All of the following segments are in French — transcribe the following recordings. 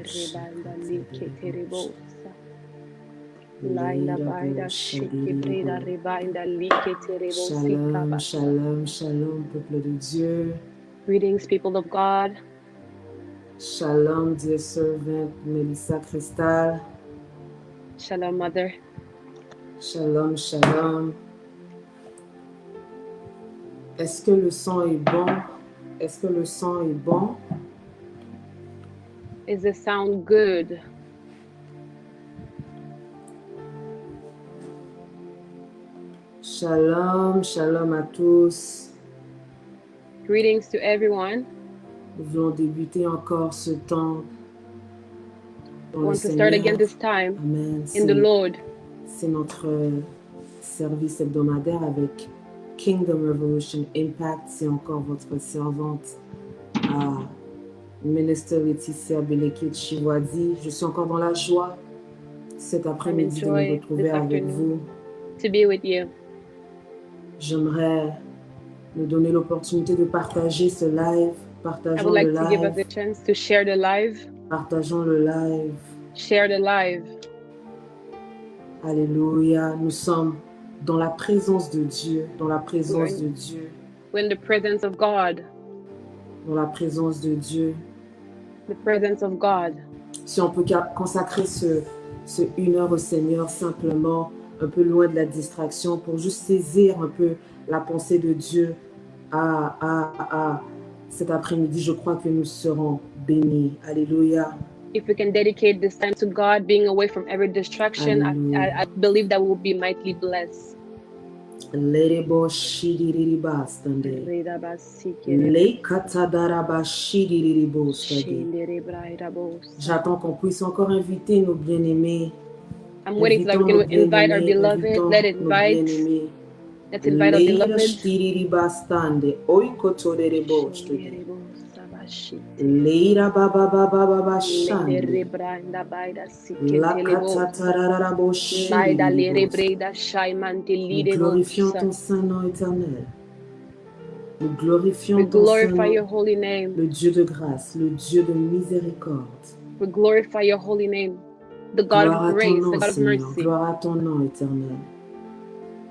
rebanda like terebosa. Laila baida shiki breda rebanda like terebosi Shalom, kabasa. shalom, shalom, peuple de Dieu. Greetings, people of God. Shalom, dear servant Melissa Cristal. Shalom, Mother. Shalom, shalom. Est-ce que le son est bon? Est-ce que le son est bon? Is the sound good? Shalom, shalom à tous. Greetings to everyone. Nous voulons débuter encore ce temps dans I le want to start again Seigneur. this time Amen. in the Lord. C'est notre service hebdomadaire avec Kingdom Revolution Impact. C'est encore votre servante Minister Laetitia Belekit Chiwadi. Je suis encore dans la joie cet après-midi de me retrouver avec vous. To be with you. J'aimerais nous donner l'opportunité de partager ce live. I would like to give us a chance to share the live. Partageons le live. Share the live. Alléluia. Nous sommes dans la présence de Dieu. Dans la présence de Dieu. We're in the presence of God. Dans la présence de Dieu. The presence of God. Si on peut consacrer ce 1 heure au Seigneur simplement, un peu loin de la distraction, pour juste saisir un peu la pensée de Dieu cet après-midi, je crois que nous serons bénis. Alléluia. If we can dedicate this time to God, being away from every distraction, I believe that we will be mightily blessed. J'attends qu'on puisse encore inviter nos bien-aimés. I'm waiting so that we can invite our beloved. Let's invite our beloved. Leira baba baba baba shande. Nous glorifions ton Saint-Nom éternel. Nous glorifions ton Saint-Nom, le Dieu de grâce, le Dieu de miséricorde. We glorify your holy name, the God of grace, the God of mercy. Gloire à ton nom éternel.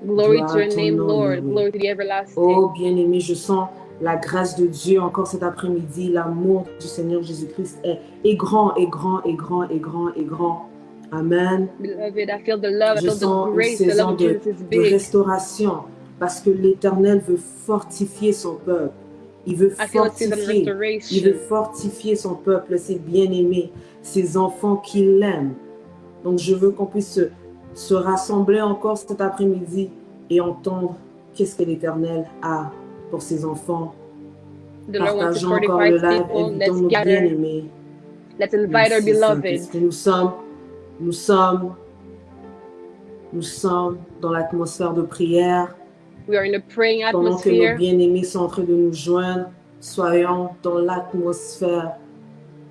Glory to your name, Lord. Glory to the everlasting. Oh bien-aimé, je sens la grâce de Dieu encore cet après-midi. L'amour du Seigneur Jésus-Christ est grand, est grand, est grand, est grand, est grand. Amen. Beloved, I feel the love, I Je feel the sens une grace, the saison love of Jesus is de big. restauration parce que l'Éternel veut fortifier son peuple. Il veut fortifier son peuple, ses bien-aimés, ses enfants qui l'aiment. Donc je veux qu'on puisse se rassembler encore cet après-midi et entendre qu'est-ce que l'Éternel a pour ses enfants. Partageons encore le live, invitons nos bien-aimés. Let's invite our beloved. Nous sommes dans l'atmosphère de prière. We are in a praying Pendant que atmosphere. nos bien-aimés sont en train de nous joindre, soyons dans l'atmosphère,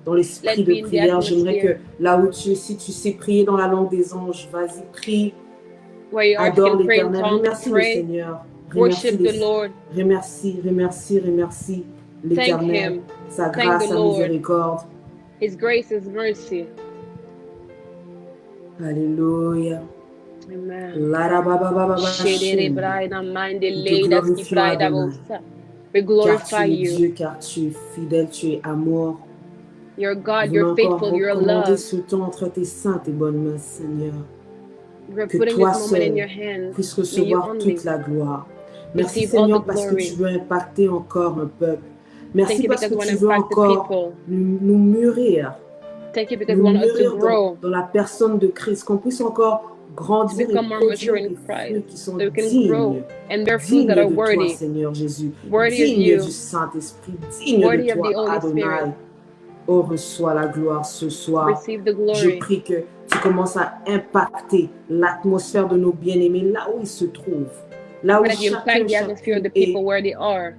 dans l'esprit de prière. J'aimerais que là où tu es, si tu sais prier dans la langue des anges, vas-y, prie. Adore l'Éternel. Remercie le Seigneur. Worship the Lord. Remercie l'Éternel, sa grâce, sa miséricorde. His grace, His mercy. Alléluia. Amen. We glorify you. Dieu, car tu es fidèle, tu es amour. You're God, you're faithful, you're love. Ce temps entre tes saintes et bonnes mains, Seigneur. Que toi seul puisses recevoir toute la gloire. Merci Seigneur parce que tu veux impacter encore un peuple. Merci parce que tu veux encore nous mûrir. Thank you because we want us to grow. Dans la personne de Christ, qu'on puisse encore grandir et produire des fruits qui sont dignes. Dignes de toi, Seigneur Jésus. Dignes du Saint-Esprit. Dignes de toi, Adonai. Oh, reçois la gloire ce soir. Je prie que tu commences à impacter l'atmosphère de nos bien-aimés là où ils se trouvent. Là où chacun est,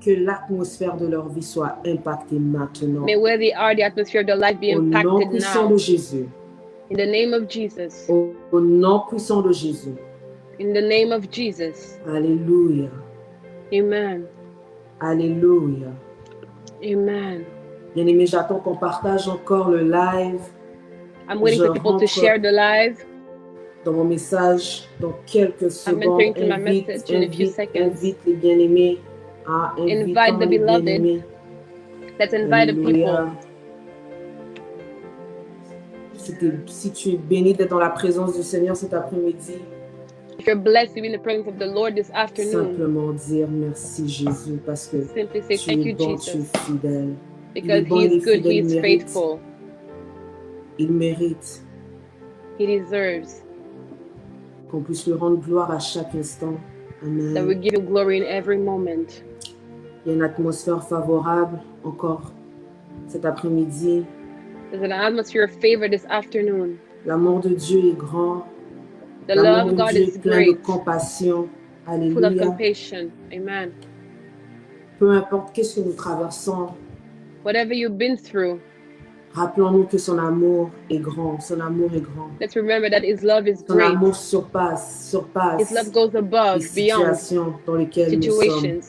que l'atmosphère de leur vie soit impactée maintenant. Au nom puissant de Jésus. In the name of Jesus. Au nom puissant de Jésus. In the name of Jesus. Alléluia. Amen. Alléluia. Amen. Bien-aimé, j'attends qu'on partage encore le live. I'm waiting for people to share the live. Dans mon message, dans quelques secondes, invite les bien-aimés. Invite the beloved. Let's invite the people. Si tu es béni d'être dans la présence du Seigneur cet après-midi, if you're blessed to be in the presence of the Lord this afternoon, simplement dire merci Jésus parce que simply say tu es bon, tu es fidèle. Because He is good, He is faithful. Il mérite. He deserves. Qu'on puisse lui rendre gloire à chaque instant. Amen. That we give you glory in every moment. Il y a une atmosphère favorable encore cet après-midi. There's an atmosphere of favor this afternoon. L'amour de Dieu est grand. The love of God Dieu is est plein great. de compassion. Alléluia. Full of compassion. Amen. Peu importe qu'est-ce que nous traversons. Whatever you've been through. Rappelons-nous que son amour est grand. Son amour est grand. Let's remember that His love is son great. Son amour surpasse. His love goes above, les situations beyond dans lesquelles nous sommes.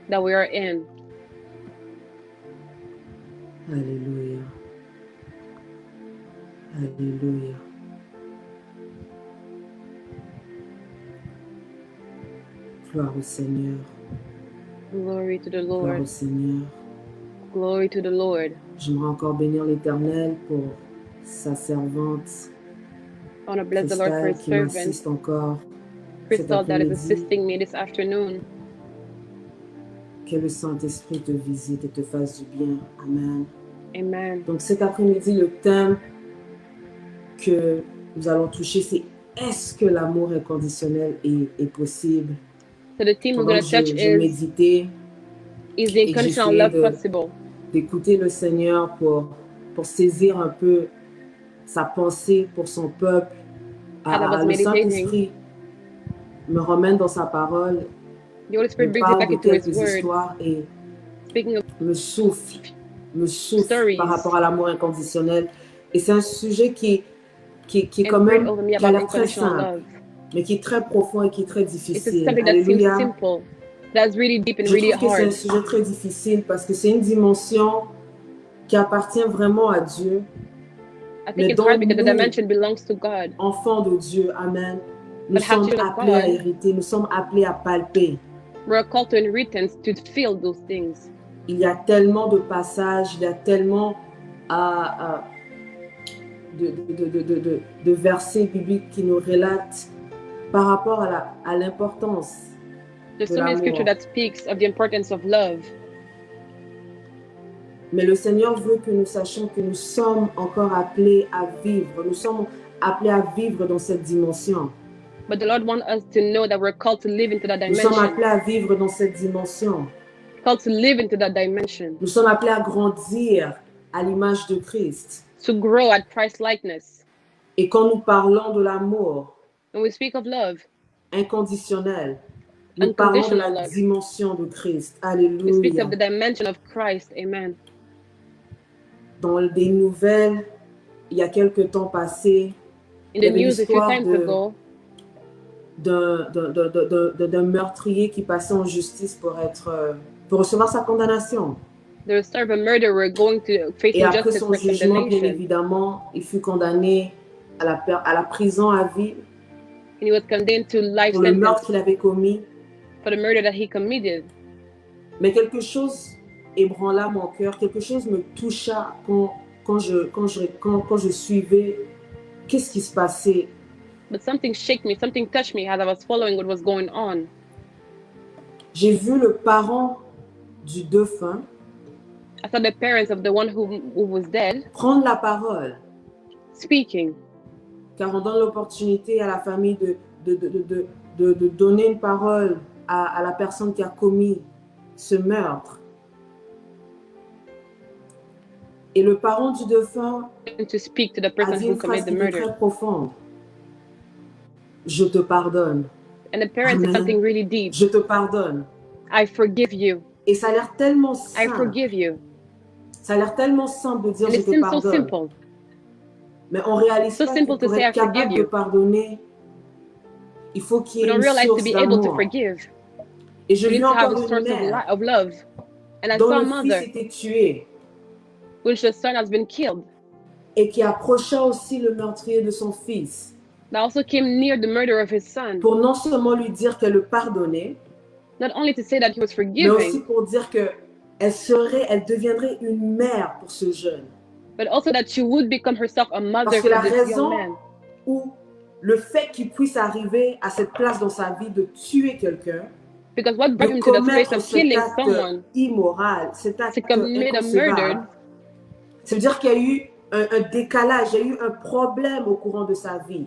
That we are in. Alléluia. Alléluia. Gloire au Seigneur. Glory to the Lord. Gloire au Seigneur. Glory to the Lord. J'aimerais encore bénir l'Éternel pour sa servante. I want to bless the Lord for His servant. Encore Crystal that is assisting me this afternoon. Que le Saint-Esprit te visite et te fasse du bien. Amen. Amen. Donc cet après-midi, le thème que nous allons toucher, c'est est-ce que l'amour inconditionnel est possible? So the theme we're going to touch is the unconditional love possible? D'écouter le Seigneur pour saisir un peu sa pensée pour son peuple. Le Saint-Esprit me ramène dans sa parole. The Holy Spirit brings you back into His word. Et speaking of me souffle par rapport à l'amour inconditionnel. Et c'est un sujet qui est quand même qui a l'air très simple, mais qui est très profond et qui est très difficile. Alléluia. That's really deep and Je really trouve que hard. c'est un sujet très difficile parce que c'est une dimension qui appartient vraiment à Dieu. I think it's hard because the dimension belongs to God. Enfants de Dieu, amen. Nous sommes appelés à hériter, nous sommes appelés à palper. We're called to inheritance to feel those things. Il y a tellement de passages, il y a tellement de versets bibliques qui nous relatent par rapport à l'importance. There's so many scriptures that speaks of the importance of love. Mais le Seigneur veut que nous sachions que nous sommes encore appelés à vivre. Nous sommes appelés à vivre dans cette dimension. But the Lord wants us to know that we're called to live into that Nous dimension. sommes appelés à vivre dans cette dimension. Called to live into that dimension. Nous sommes appelés à grandir à l'image de Christ. To grow at Christ likeness. Et quand nous parlons de l'amour, when we speak of love, inconditionnel, nous parlons de la dimension de Christ. Alléluia. We speak of the dimension of Christ. Amen. Dans des nouvelles, il y a quelque temps passé, in the news a few times ago, d'un meurtrier qui passait en justice pour recevoir sa condamnation. There was a murderer going to face Et après justice son for jugement, bien condemnation. évidemment, il fut condamné à la prison à vie And he was condemned to life pour le meurtre sentence qu'il avait commis. for the murder that he committed. Mais quelque chose ébranla mon cœur, quelque chose me toucha quand je suivais qu'est-ce qui se passait. But something shook me, something touched me as I was following what was going on. J'ai vu le parent du défunt I saw the parents of the one who was dead prendre la parole, speaking. Car on donne l'opportunité à la famille de donner une parole à la personne qui a commis ce meurtre. Et le parent du défunt To speak to the a person dit who une phrase committed the qui est très murder. profonde. Je te pardonne. And the parents said Amen. something really deep. Je te pardonne. I forgive you. Et ça a l'air tellement I simple. forgive you. Ça a l'air tellement simple de dire And je it te seems so pardonne. simple. Mais on réalise So pas simple que to pour say, être I forgive capable de you. pardonner, il faut qu'il y We ait don't une realize to source be able to d'amour. forgive. Et je We vis need to have encore a une source mère of love. And I dont saw a le fils mother était tué. which the son has been killed. et qui approcha aussi le meurtrier de son fils. That also came near the murder of his son. Pour non seulement lui dire qu'elle le pardonnait, not only to say that he was mais aussi forgiving, pour dire que elle deviendrait une mère pour ce jeune. but also that she would become herself a mother Parce que la for this raison young man. où le fait qu'il puisse arriver à cette place dans sa vie de tuer quelqu'un, Because what brought de him to the place commettre of cet killing acte someone, immoral, cet acte to commit a murder, inconcevable, ça veut dire qu'il y a eu un décalage, il y a eu un problème au courant de sa vie.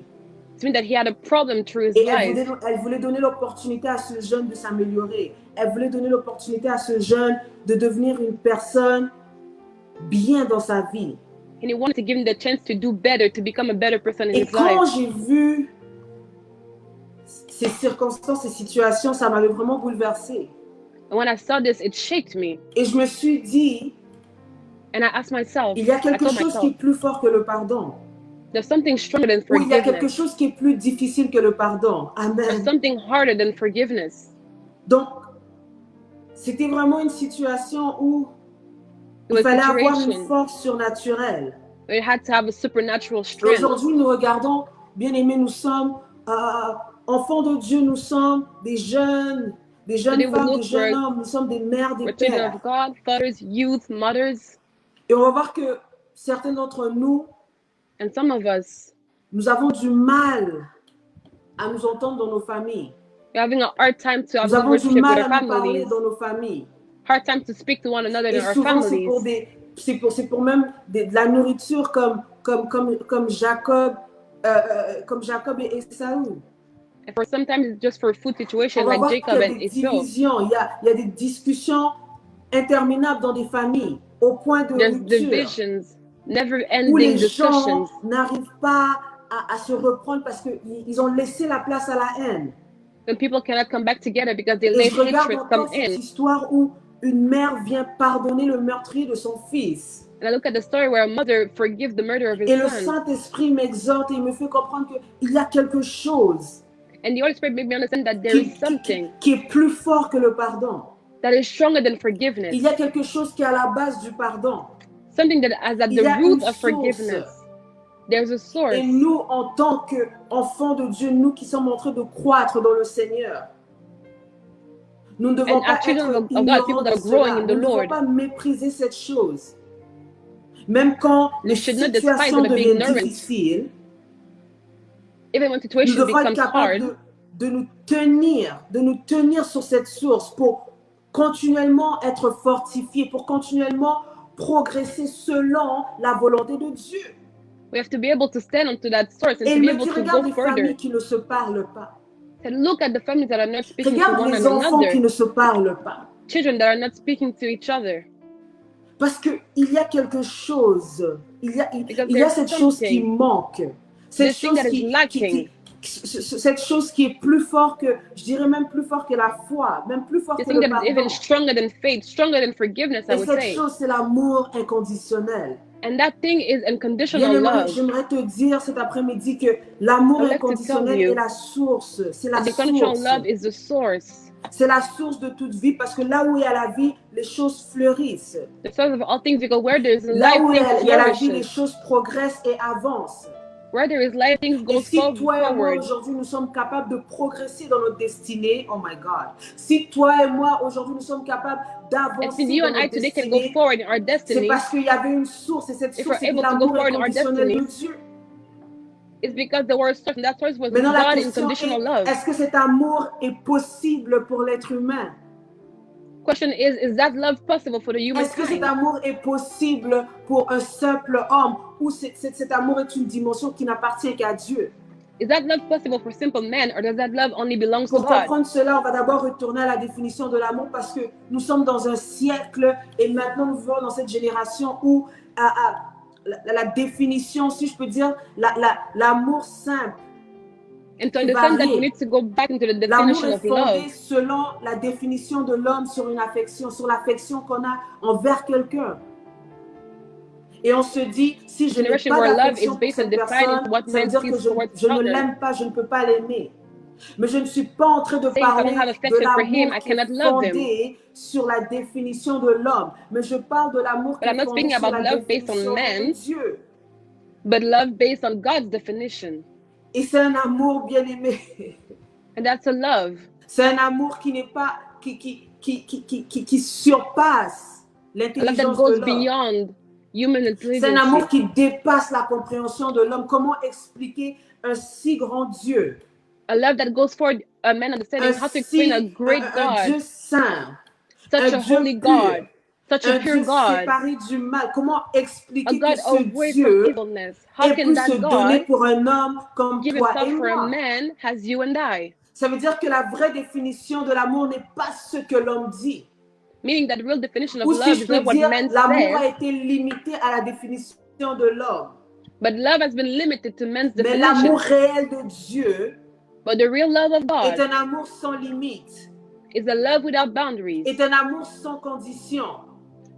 it means that he had a problem through his Et life. elle voulait donner l'opportunité à ce jeune de s'améliorer. Elle voulait donner l'opportunité à ce jeune de devenir une personne bien dans sa vie. And he wanted to give him the chance to do better, to become a better person in Et his quand life. j'ai vu ces circonstances, ces situations, ça m'avait vraiment bouleversée. And when I saw this, it shaked me. Et je me suis dit, And I asked myself, il y a quelque chose qui est plus fort que le pardon. there's something stronger than Ou il y a quelque forgiveness. chose qui est plus difficile que le pardon. There's Amen. something harder than forgiveness. Donc, c'était vraiment une situation où It was il fallait a avoir une situation force surnaturelle. where you had to have a supernatural strength. Aujourd'hui, nous regardons, bien-aimés, nous sommes enfants de Dieu, nous sommes des jeunes Today we femmes, look des jeunes for- hommes, nous sommes des mères, des We're children pères. of God, fathers, youth, mothers, Et on va voir que certains d'entre nous, and some of us, nous avons du mal à nous entendre dans nos familles. we're having a hard time to have Nous avons du relationship with mal our à nous parler families, dans nos familles. hard time to speak to one another Et in our souvent, c'est families. pour même de la nourriture comme Jacob et Esaü. And for sometimes it's just for food On situations va like voir Jacob qu'il y a and des Esau. divisions, il y a des discussions interminables dans des familles, au point de There's rupture, divisions, où never-ending les discussions, gens n'arrivent pas à se reprendre parce qu'ils ont laissé la place à la haine. when people cannot come back together because they Et let je regarde hatred encore come cette in. histoire où une mère vient pardonner le meurtrier de son fils. And I look at the story where a mother forgives the murder of his Et le son. Saint-Esprit m'exhorte et il me fait comprendre qu'il y a quelque chose And the Holy Spirit made me understand that there is something qui est plus fort que le pardon. that is stronger than Il forgiveness. y a quelque chose qui est à la base du pardon. Something that is at Il y the a root une of forgiveness. source. There's a source. Et nous, en tant qu'enfants de Dieu, nous qui sommes en train de croître dans le Seigneur, nous ne devons And pas our children être of God, ignorants people de that are growing cela. in the Nous ne devons Lord, pas mépriser cette chose. Même quand les should not despise situations it of being deviennent ignorant. difficiles, even when nous situation devons être becomes capables hard, de nous tenir sur cette source pour continuellement être fortifiés, pour continuellement progresser selon la volonté de Dieu. we have to be able to stand onto that source and Et to be il me able dit, to regarde go les further. familles qui ne se parlent pas. And look at the families that are not speaking to Regarde one les enfants qui another, ne se parlent pas. children that are not speaking to each other. Parce qu'il y a quelque chose, il y a there's cette chose qui something, manque. Cette this thing chose that is lacking. cette chose qui est plus fort que, je dirais même plus fort que la foi, même plus fort This que thing le that is pardon. even stronger than faith, stronger than forgiveness, I Et would cette say. chose, c'est l'amour inconditionnel. And that thing is unconditional Bien-aimé, love. j'aimerais te dire cet après-midi que l'amour I'd like to inconditionnel tell you est la source, c'est la The unconditional source. love is the source. C'est la source de toute vie parce que là où il y a la vie, les choses fleurissent. The source of all things, because where there is Là life, où il things y a la vie, les flourishes. choses progressent et avancent. Where there is life, things Et go si toi et moi forward. aujourd'hui nous sommes capables de progresser dans notre destinée, oh my God. Si toi et moi aujourd'hui nous sommes capables And d'avancer since you dans and I notre today can go destinée, forward in our c'est destiny, parce qu'il y avait une source et cette If source we're était able to go l'amour forward in our inconditionnel de destiny, Dieu. it's because there was source, and that source was Maintenant la God question unconditional est, love. est-ce que cet amour est possible pour l'être humain? Question is that love possible for the human Est-ce que cet kind? amour est possible pour un simple homme ou cet amour est une dimension qui n'appartient qu'à Dieu? Is that love possible for simple men, or does that love only belongs to Pour God? comprendre cela, on va d'abord retourner à la définition de l'amour parce que nous sommes dans un siècle et maintenant nous vivons dans cette génération où la définition, si je peux dire, l'amour simple, And to understand that, we need to go back into the l'amour definition est of fondé love. selon la définition de l'homme sur une affection, sur l'affection qu'on a envers quelqu'un. Et on se dit, si je n'ai Generation pas where love d'affection is pour based cette and defined personne, into what ça veut man dire que sees towards je ne others. l'aime pas, je ne peux pas l'aimer. Mais je ne suis pas en train de Saying if I parler don't have de affection for him, l'amour I qui est cannot love him. fondé sur la définition de l'homme. Mais je parle de l'amour qui But I'm est not fondé speaking sur about la love based on définition de man. Dieu. but love based on God's definition. Et c'est un amour bien-aimé. And that's a love. C'est un amour qui n'est pas qui surpasse l'intelligence de l'homme. C'est un amour qui dépasse la compréhension de l'homme. Comment expliquer un si grand Dieu? A love that goes forward a man understanding how to explain a great God. Un Dieu saint. Such a holy God. Such a pure God. Séparé du mal. Comment expliquer que ce Dieu ait pu se donner pour un homme comme toi et moi? Ça veut dire que la vraie définition de l'amour n'est pas ce que l'homme dit. Meaning that the real definition of Ou love si is not what men say. L'amour a été limité à la définition de l'homme. But love has been limited to men's Mais definition. l'amour réel de Dieu but the real love of God est un amour sans limite. Is a love without boundaries. Est un amour sans condition.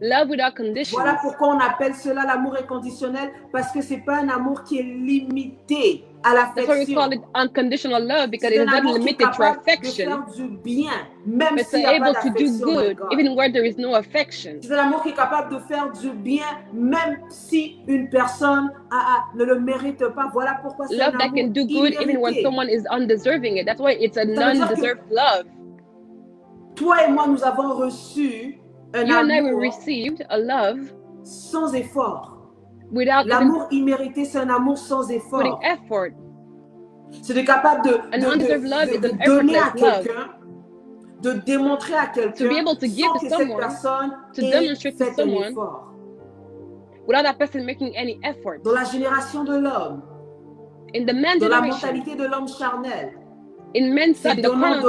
Love without conditions. Voilà pourquoi on appelle cela l'amour inconditionnel, parce que c'est pas un amour qui est limité à l'affection. That's why we call it unconditional love, because it is not limited to affection. De faire du bien, même but it's able to do good, even where there is no affection. C'est un amour qui est capable de faire du bien, même si une personne ne le mérite pas. Voilà pourquoi c'est love un that amour can do good, immérité. even when someone is undeserving it. That's why it's a non-deserved love. Toi et moi, nous avons reçu un you amour and I we received a love sans effort. L'amour immérité, c'est un amour sans effort. Putting effort. C'est de capable de donner à quelqu'un, de démontrer à quelqu'un, to be able to give to someone, to demonstrate to someone, without that person making any effort. Dans la génération de l'homme, in the man dans la generation, mentalité de l'homme charnel, in men's c'est donnant,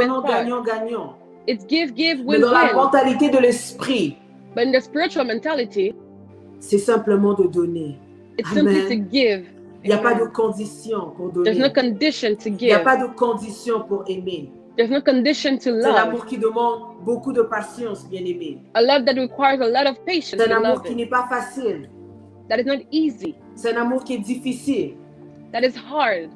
gagnant. It's give, win, mais dans la mentalité de l'esprit, but in the spiritual mentality, c'est simplement de donner. It's simply to give. Il n'y a pas de condition pour donner. There's no condition to give. Il n'y a pas de condition pour aimer. There's no condition to love. C'est l'amour qui demande beaucoup de patience, bien-aimé. A love that requires a lot of patience. C'est un amour qui n'est pas facile. That is not easy. C'est un amour qui est difficile. That is hard.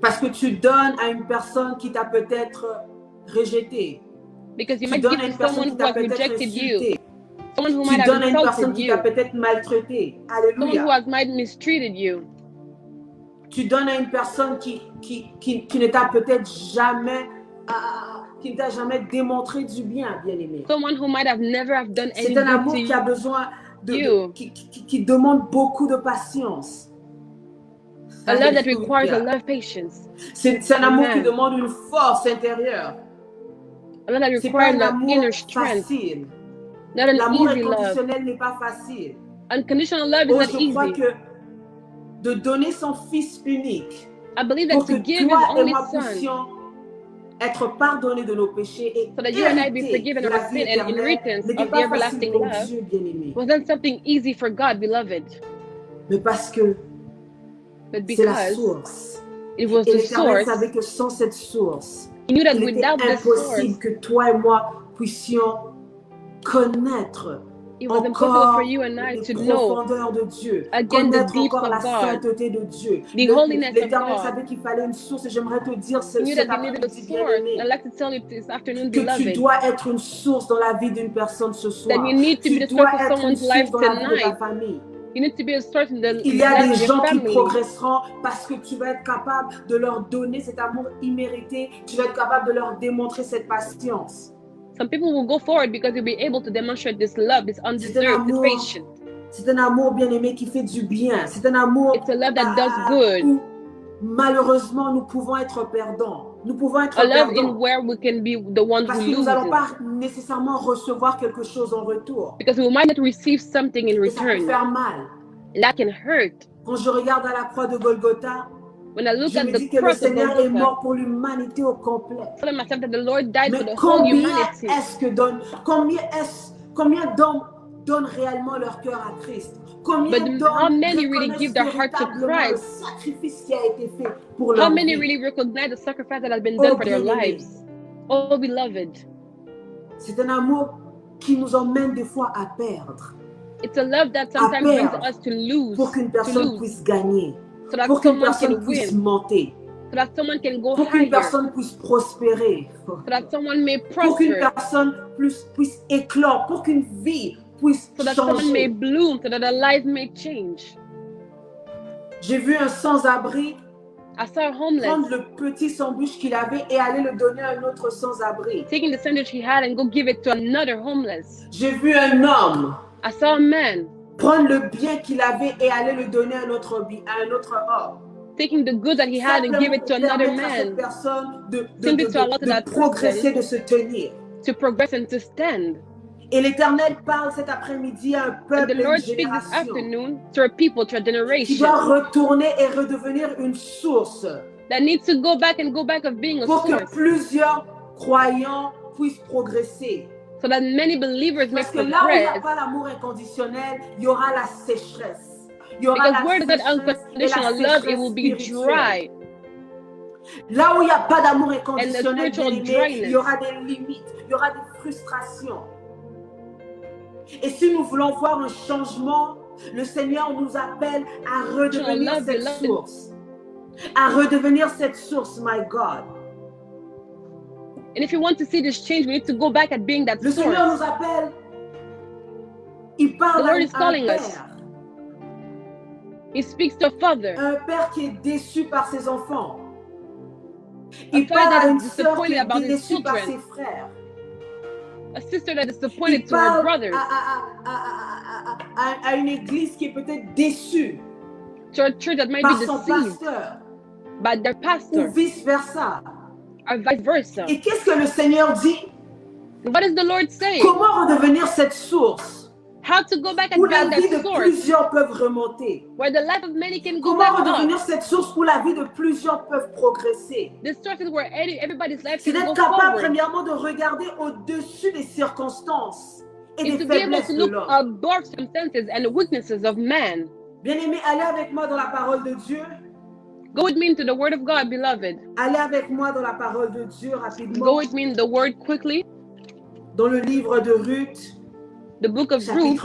Parce que tu donnes à une personne qui t'a peut-être rejeté. Because you might give to someone who has rejected you. Someone who might have insulted you. Qui peut-être maltraité. Alléluia. Someone who might mistreated you. Tu donnes à une personne qui ne t'a peut-être jamais qui ne t'a jamais démontré du bien, bien-aimé. Someone who might have never have done anything. C'est un amour qui a besoin qui demande beaucoup de patience. A love that requires a lot of patience. C'est un amour qui demande une force intérieure. A love that requires an inner strength. Facile. Not an L'amour easy inconditionnel love. n'est pas facile. Unconditional love is not je crois easy. Que de donner son fils unique I believe that pour to que give toi his et only moi son, puissions être pardonnés de nos péchés et so that you and I be forgiven our sin and inheritance of the everlasting love, wasn't something easy for God, beloved. Mais parce que c'est la source. It was the source. Savait que sans cette source, He knew that il without était the impossible source, que toi et moi puissions connaître it was impossible for you and I to know de Dieu, again the deeps encore of la God, sainteté de Dieu. the holiness of L'Éternel God. savait qu'il fallait une source et j'aimerais te dire He knew that you needed a source. I'd like to tell you this afternoon, que beloved, tu dois être une source dans la vie d'une personne ce soir. that you need to be the source of someone's life tonight. Famille. You need to be a source in the Il y a des life of gens your qui family. progresseront parce que tu vas être capable de leur donner cet amour immérité. Tu vas être capable de leur démontrer cette patience. Some people will go forward because you'll be able to demonstrate this love, this undeserved, this patience. C'est un amour bien-aimé qui fait du bien. C'est un amour It's a love that does good. Où, malheureusement, nous pouvons être perdants. Nous pouvons être a love perdants. In where we can be the ones parce who que nous lose n'allons pas nécessairement recevoir quelque chose en retour. Because we might not receive something in return. Ça peut faire mal. And that can hurt. Quand je regarde à la croix de Golgotha, when I look je at me the dis que le cross Seigneur of Golgotha, est mort pour l'humanité au complet. I tell myself that the Lord died Mais for the whole humanity. Combien d'hommes donnent réellement leur cœur à Christ? Combien how many really give their heart to Christ? Le sacrifice qui a été fait pour how leur many vie? really recognize the sacrifice that has been done for their lives? Oh, beloved. C'est un amour qui nous emmène des fois à perdre. It's a love that sometimes brings us to lose. Pour qu'une personne puisse gagner. So that pour qu'une someone personne can puisse win. monter. So that someone can go pour qu'une higher. personne puisse prospérer. So that someone may prosper. Pour qu'une personne puisse éclore. Pour qu'une vie puisse so that changer. someone may bloom. So that a life may change. J'ai vu un sans-abri I saw a homeless prendre le petit sandwich qu'il avait et aller le donner à un autre sans-abri. taking the sandwich he had and go give it to another homeless. J'ai vu un homme I saw a man prendre le bien qu'il avait et aller le donner à un autre homme. Taking the good that he had and give it to another man. Simply to allow that progresser, de se tenir. To progress and to stand. Et l'Éternel parle cet après-midi à un peuple et une génération to a people, to a generation, qui doit retourner et redevenir une source. That needs to go back of being a pour source. Que plusieurs croyants puissent progresser. So that many believers may progress. Parce que là où il n'y a pas l'amour inconditionnel, il y aura la sécheresse. Il y aura Because where there's that unconditional love, it will be dry. Là où il n'y a pas d'amour inconditionnel, il y aura des limites, il y aura des frustrations. Et si nous voulons voir un changement, le Seigneur nous appelle à redevenir cette source. À redevenir cette source, my God. And if you want to see this change, we need to go back at being that source. Le Seigneur nous appelle. Il parle à un père. He speaks to a father. Un père qui est déçu par ses enfants. Il parle à une sœur qui est déçue par ses frères. A sister that is disappointed to her brothers. À une église qui est peut-être déçue. To a church that might par be son deceived pasteur. by their pastor. Ou vice versa. Or vice versa. Et qu'est-ce que le Seigneur dit? What does the Lord say? Comment redevenir cette source? How to go back and où la build vie that de source? Plusieurs peuvent remonter. Where the life of many can go Comment back redevenir up? cette source où la vie de plusieurs peuvent progresser? This source is where everybody's life C'est can d'être go capable forward. premièrement de regarder au-dessus des circonstances et Is des to be able faiblesses to de look l'homme. above circumstances and the weaknesses of man. Bien-aimé, allez avec moi dans la parole de Dieu. Go with me into the word of God, beloved. Allez avec moi dans la parole de Dieu rapidement. Go with me in the word quickly. Dans le livre de Ruth, the book of Ruth,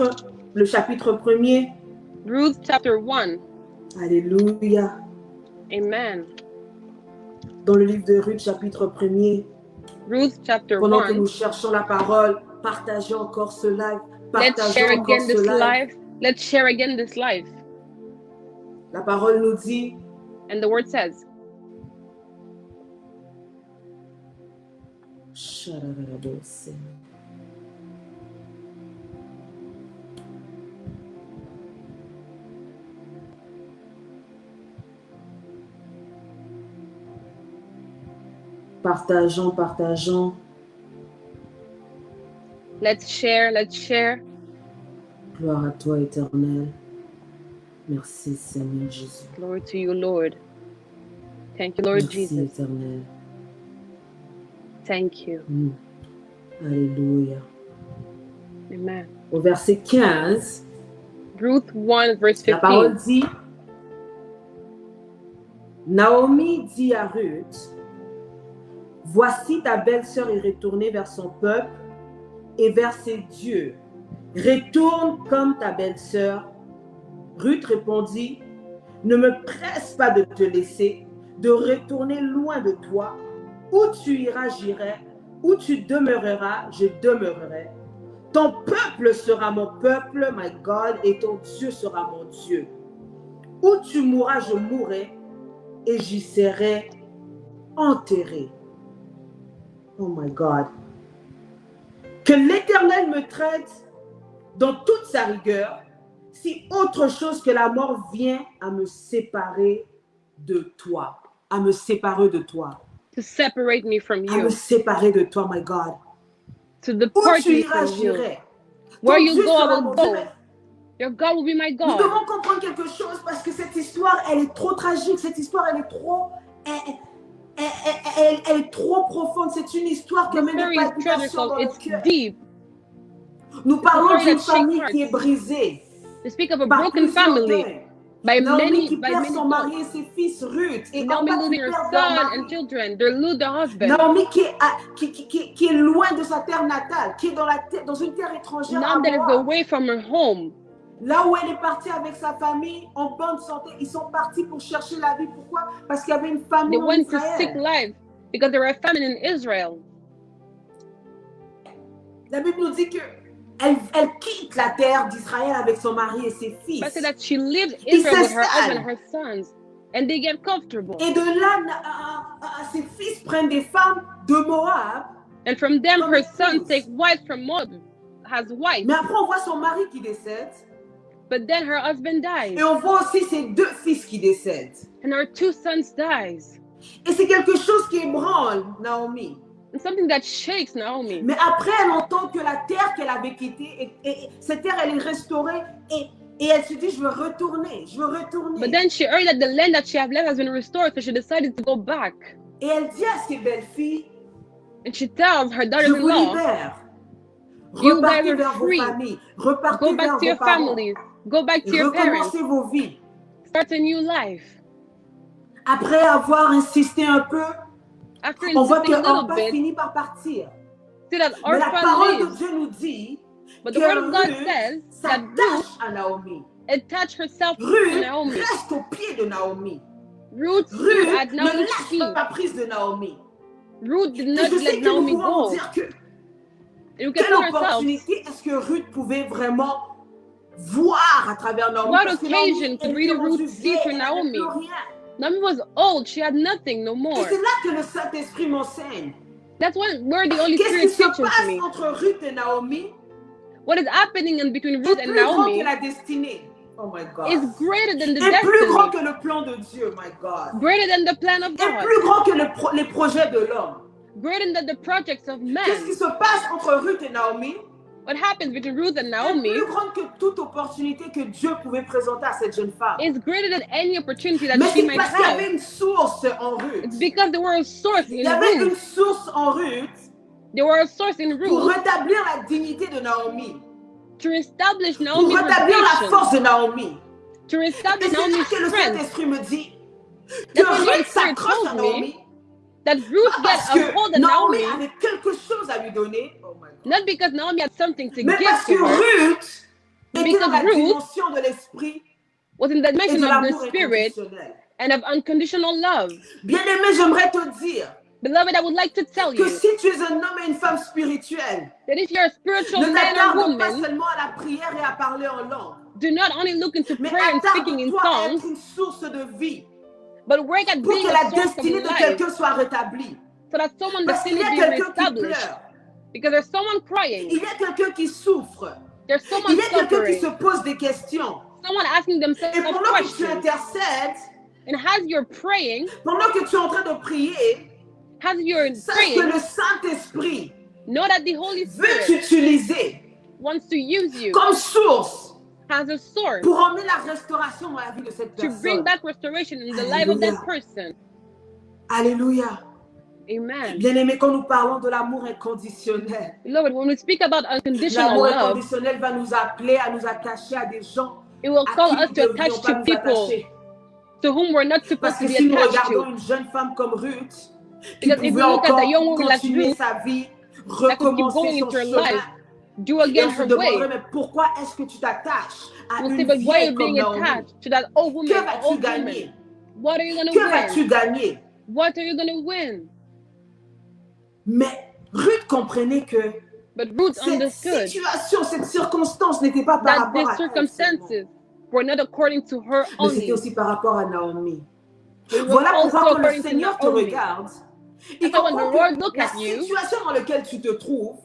le chapitre 1er. Ruth chapter 1. Alléluia. Amen. Dans le livre de Ruth, chapitre 1er. Ruth chapter 1. Pendant que nous cherchons la parole, partagez encore ce live. Let's share again this life. Let's share again this life. La parole nous dit. And the word says. Partageons. Let's share. Gloire à toi, Éternel. Merci, Seigneur Jésus. Glory to you, Lord. Thank you, Lord Merci, Jesus. Éternel. Thank you. Alléluia. Amen. Au verset 15, Ruth 1, verse 15. La parole dit, Naomi dit à Ruth, voici ta belle-sœur est retournée vers son peuple et vers ses dieux. Retourne comme ta belle-sœur. Ruth répondit, ne me presse pas de te laisser, de retourner loin de toi. Où tu iras, j'irai. Où tu demeureras, je demeurerai. Ton peuple sera mon peuple, my God, et ton Dieu sera mon Dieu. Où tu mourras, je mourrai, et j'y serai enterré. Oh my God. Que l'Éternel me traite dans toute sa rigueur, si autre chose que la mort vient à me séparer de toi. À me séparer de toi. To separate me from you. À me séparer de toi, my God. To depart me from you. Where you go, I will go. Your God will be my God. Nous devons comprendre quelque chose parce que cette histoire, elle est trop tragique. Cette histoire, elle est trop... Elle est trop profonde. C'est une histoire qui amène des palpitations dans le cœur. Nous parlons d'une famille qui est brisée. We speak of a broken family by Naomi qui many perd son mari et ses fils, Ruth. Et Naomi losing her son and children. They lose their husband. Naomi qui est loin de sa terre natale, qui est dans une terre étrangère. Now that is away from her home. Là où elle est partie avec sa famille, en bonne santé, ils sont partis pour chercher la vie. Pourquoi? Parce qu'il y avait une famine en Israël. They went to seek life because there were a famine in Israel. La Bible nous dit que elle quitte la terre d'Israël avec son mari et ses fils. But that she lived Israel with her husband and her sons, and they get comfortable. Et de là, ses fils prennent des femmes de Moab. And from them, her sons take wives from Moab, has wives. Mais après, on voit son mari qui décède. But then her husband dies. Et on voit aussi ses 2 fils qui décèdent. And her 2 sons dies. Et c'est quelque chose qui ébranle Naomi. And something that shakes Naomi. Mais après, elle entend que la terre qu'elle avait quittée, et cette terre, elle est restaurée, et elle se dit, je veux retourner. But then she heard that the land that she had left has been restored, so she decided to go back. Et elle dit à ses belles-filles, and she tells her je vous daughters-in-law, libère. you guys Repartez are vers free. vos familles. Repartez Go vers back to your vos parents. families. Go back to your parents. Recommencez vos vies. Start a new life. Après avoir insisté un peu, After on voit insisting a little qu'Orpa bit, finit par partir. see that Mais la Orpha parole de lives. Dieu nous dit But que the word of God Ruth says that Ruth s'attache à Naomi. attached herself to Ruth Naomi. reste au pied de Naomi. Ruth stood Ruth at ne Naomi's lâche feet. pas la prise de Naomi. Ruth did Et not je sais let que nous Naomi pouvons go. dire que And we can quelle tell ourselves, opportunité est-ce que Ruth pouvait vraiment voir à travers Naomi? what Parce que occasion Naomi could était really rendue Ruth see vieille, through elle n'avait Naomi? plus rien. Naomi was old. She had nothing no Et more. c'est là que le Saint-Esprit m'enseigne. That's where the Holy Qu'est-ce qui Spirit se teaches passe me. entre Ruth et Naomi What is happening in between Ruth est and plus grand Naomi que la destinée. Oh my God. is greater than the Est plus grand destiny, que le plan de Dieu, my God. greater than the plan of Est God, plus grand que les projets de l'homme. greater than the projects of Qu'est-ce qui man. se passe entre Ruth et Naomi What happens between Ruth and est Naomi plus grande que toute opportunité que Dieu pouvait présenter à cette jeune femme. is greater than any opportunity that Mais she c'est might parce qu'il y avait have. une source en Ruth. It's because there were a source Il y in avait une Ruth. source en Ruth There were a source in pour Ruth rétablir la dignité de Naomi, to establish pour Naomi's rétablir la reputation, force de Naomi. to Et establish c'est là Naomi's que le strength. Saint-Esprit me dit que That's what the Holy Ruth Spirit s'accroche à told me, Naomi that Ruth parce got a hold que of Naomi Naomi, avait quelque chose à lui donner. Oh my God. not because Naomi had something to Mais give parce to que her, Ruth était dans la Ruth dimension de l'esprit was in the et dimension de of the l'amour Spirit inconditionnel. and of unconditional love. Bien-aimé, j'aimerais te dire Beloved, I would like to tell que you si tu es un homme et une femme spirituelle, that if you're a spiritual ne man or t'attarde pas woman, seulement à la prière et à parler en langue, do not only look into mais prayer and speaking in attarde-toi à être tongues, une source de vie but work at pour being que a la source of destinée de life quelqu'un soit rétablie. so that someone's Parce qu'il destiny y a be quelqu'un qui reestablished. pleure, Because there's someone crying, il y a quelqu'un qui souffre, there's il someone y a quelqu'un qui suffering, se pose des questions. someone asking themselves Et pendant que tu questions. intercèdes, And as you're praying, pendant que tu es en train de prier, as you're sache que praying, le Saint-Esprit know that the Holy veut Spirit t'utiliser wants to use you comme source as a source pour emmener la restauration dans la vie de cette to bring personne. back restoration in the life of that person. Alléluia. Amen. Bien-aimé, quand nous parlons de l'amour inconditionnel, Beloved, when we speak about unconditional l'amour love, inconditionnel va nous appeler à nous attacher à des gens it will à call qui us nous to ne devrions attach pas to nous people attacher. to whom we're not supposed Parce to que be si nous attached regardons to. une jeune femme comme Ruth, qui Because if pouvait we look at encore the young woman like continuer Ruth, sa vie, that could keep going recommencer son into her chemin, life, do et again on se her demanderait, way, mais pourquoi est-ce que tu t'attaches à we'll une say, but why are vieille you comme being Naomi? attached to that old Que woman, vas-tu old gagner? woman? What are you going to Que win? vas-tu gagner? What are you going to win? Mais Ruth comprenait que But Ruth cette understood situation, cette circonstance n'était pas par that rapport these à elle circumstances seulement, were not according to her mais c'était only. aussi par rapport à Naomi. It was Voilà also pourquoi quand le according to Seigneur te Naomi. regarde, il So when the comprend Lord que look la at you, situation dans laquelle tu te trouves,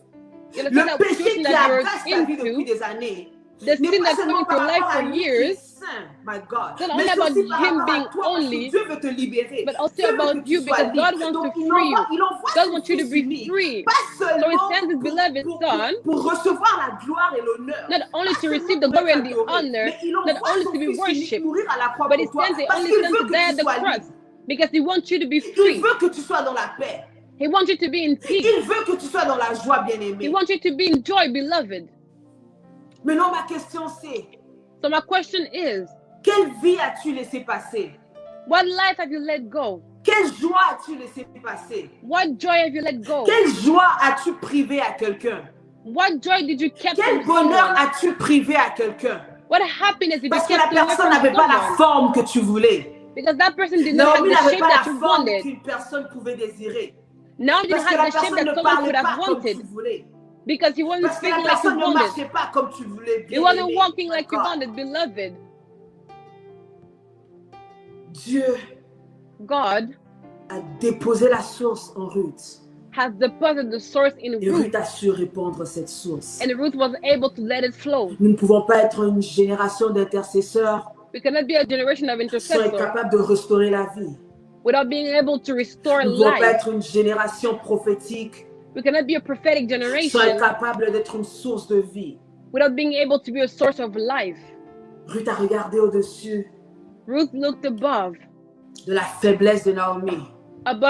you understand le that péché situation qui that agace ta you're vie depuis into, des années, the n'est sin pas that's seulement coming to par your life rapport à for lui qui est years, saint, my God, not mais only c'est about aussi par him rapport being à toi, parce que only, Dieu veut te libérer. but also Dieu veut about que tu you sois because libre. God wants Donc, to il free you. envoie God son wants you to Fils be unique, free. pas So he seulement sends his beloved son, pour recevoir la gloire et l'honneur, not only pas to seulement receive the pour glory être and the adoré, honor, mais il not envoie only son to be Fils unique worshipped, mourir à la croix but he pour toi, sends the parce only qu'il son veut to que die tu at the sois cross libre. because he wants you to be Il free. veut que tu sois dans la paix. He wants you to be in peace. Il veut que tu sois dans la joie, bien-aimé. He wants you to be in joy, beloved. Maintenant, ma question c'est, So my question is, quelle vie as-tu laissé passer? what life have you let go? Quelle joie as-tu laissé passer? What joy have you let go? Quelle joie as-tu privé à quelqu'un? What joy did you keep Quel from bonheur someone? as-tu privé à quelqu'un? What happiness did you Parce que keep la away personne from n'avait pas la someone? forme que tu voulais. Because that person did not have Naomi the n'avait shape pas that la you forme wanted. qu'une personne pouvait désirer. Now you didn't Parce que la have the shape personne that ne someone parlait could have pas comme tu wanted. voulais. Because he wasn't Parce que la speaking like personne you ne wanted. marchait pas comme tu voulais. He wasn't walking like you wanted, beloved. Dieu God a déposé la source en Ruth. has deposited the source in Et Ruth. Ruth a su répandre cette source. And Ruth was able to let it flow. Nous ne pouvons pas être une génération d'intercesseurs We cannot be a generation of sans être intercessors capable de restaurer la vie. without being able to restore Nous ne pouvons pas life. être une génération prophétique We cannot be a prophetic sans être generation capable d'être une source de vie. without being able to be a source of life. Ruth a regardé au-dessus Ruth looked above de la faiblesse de Naomi.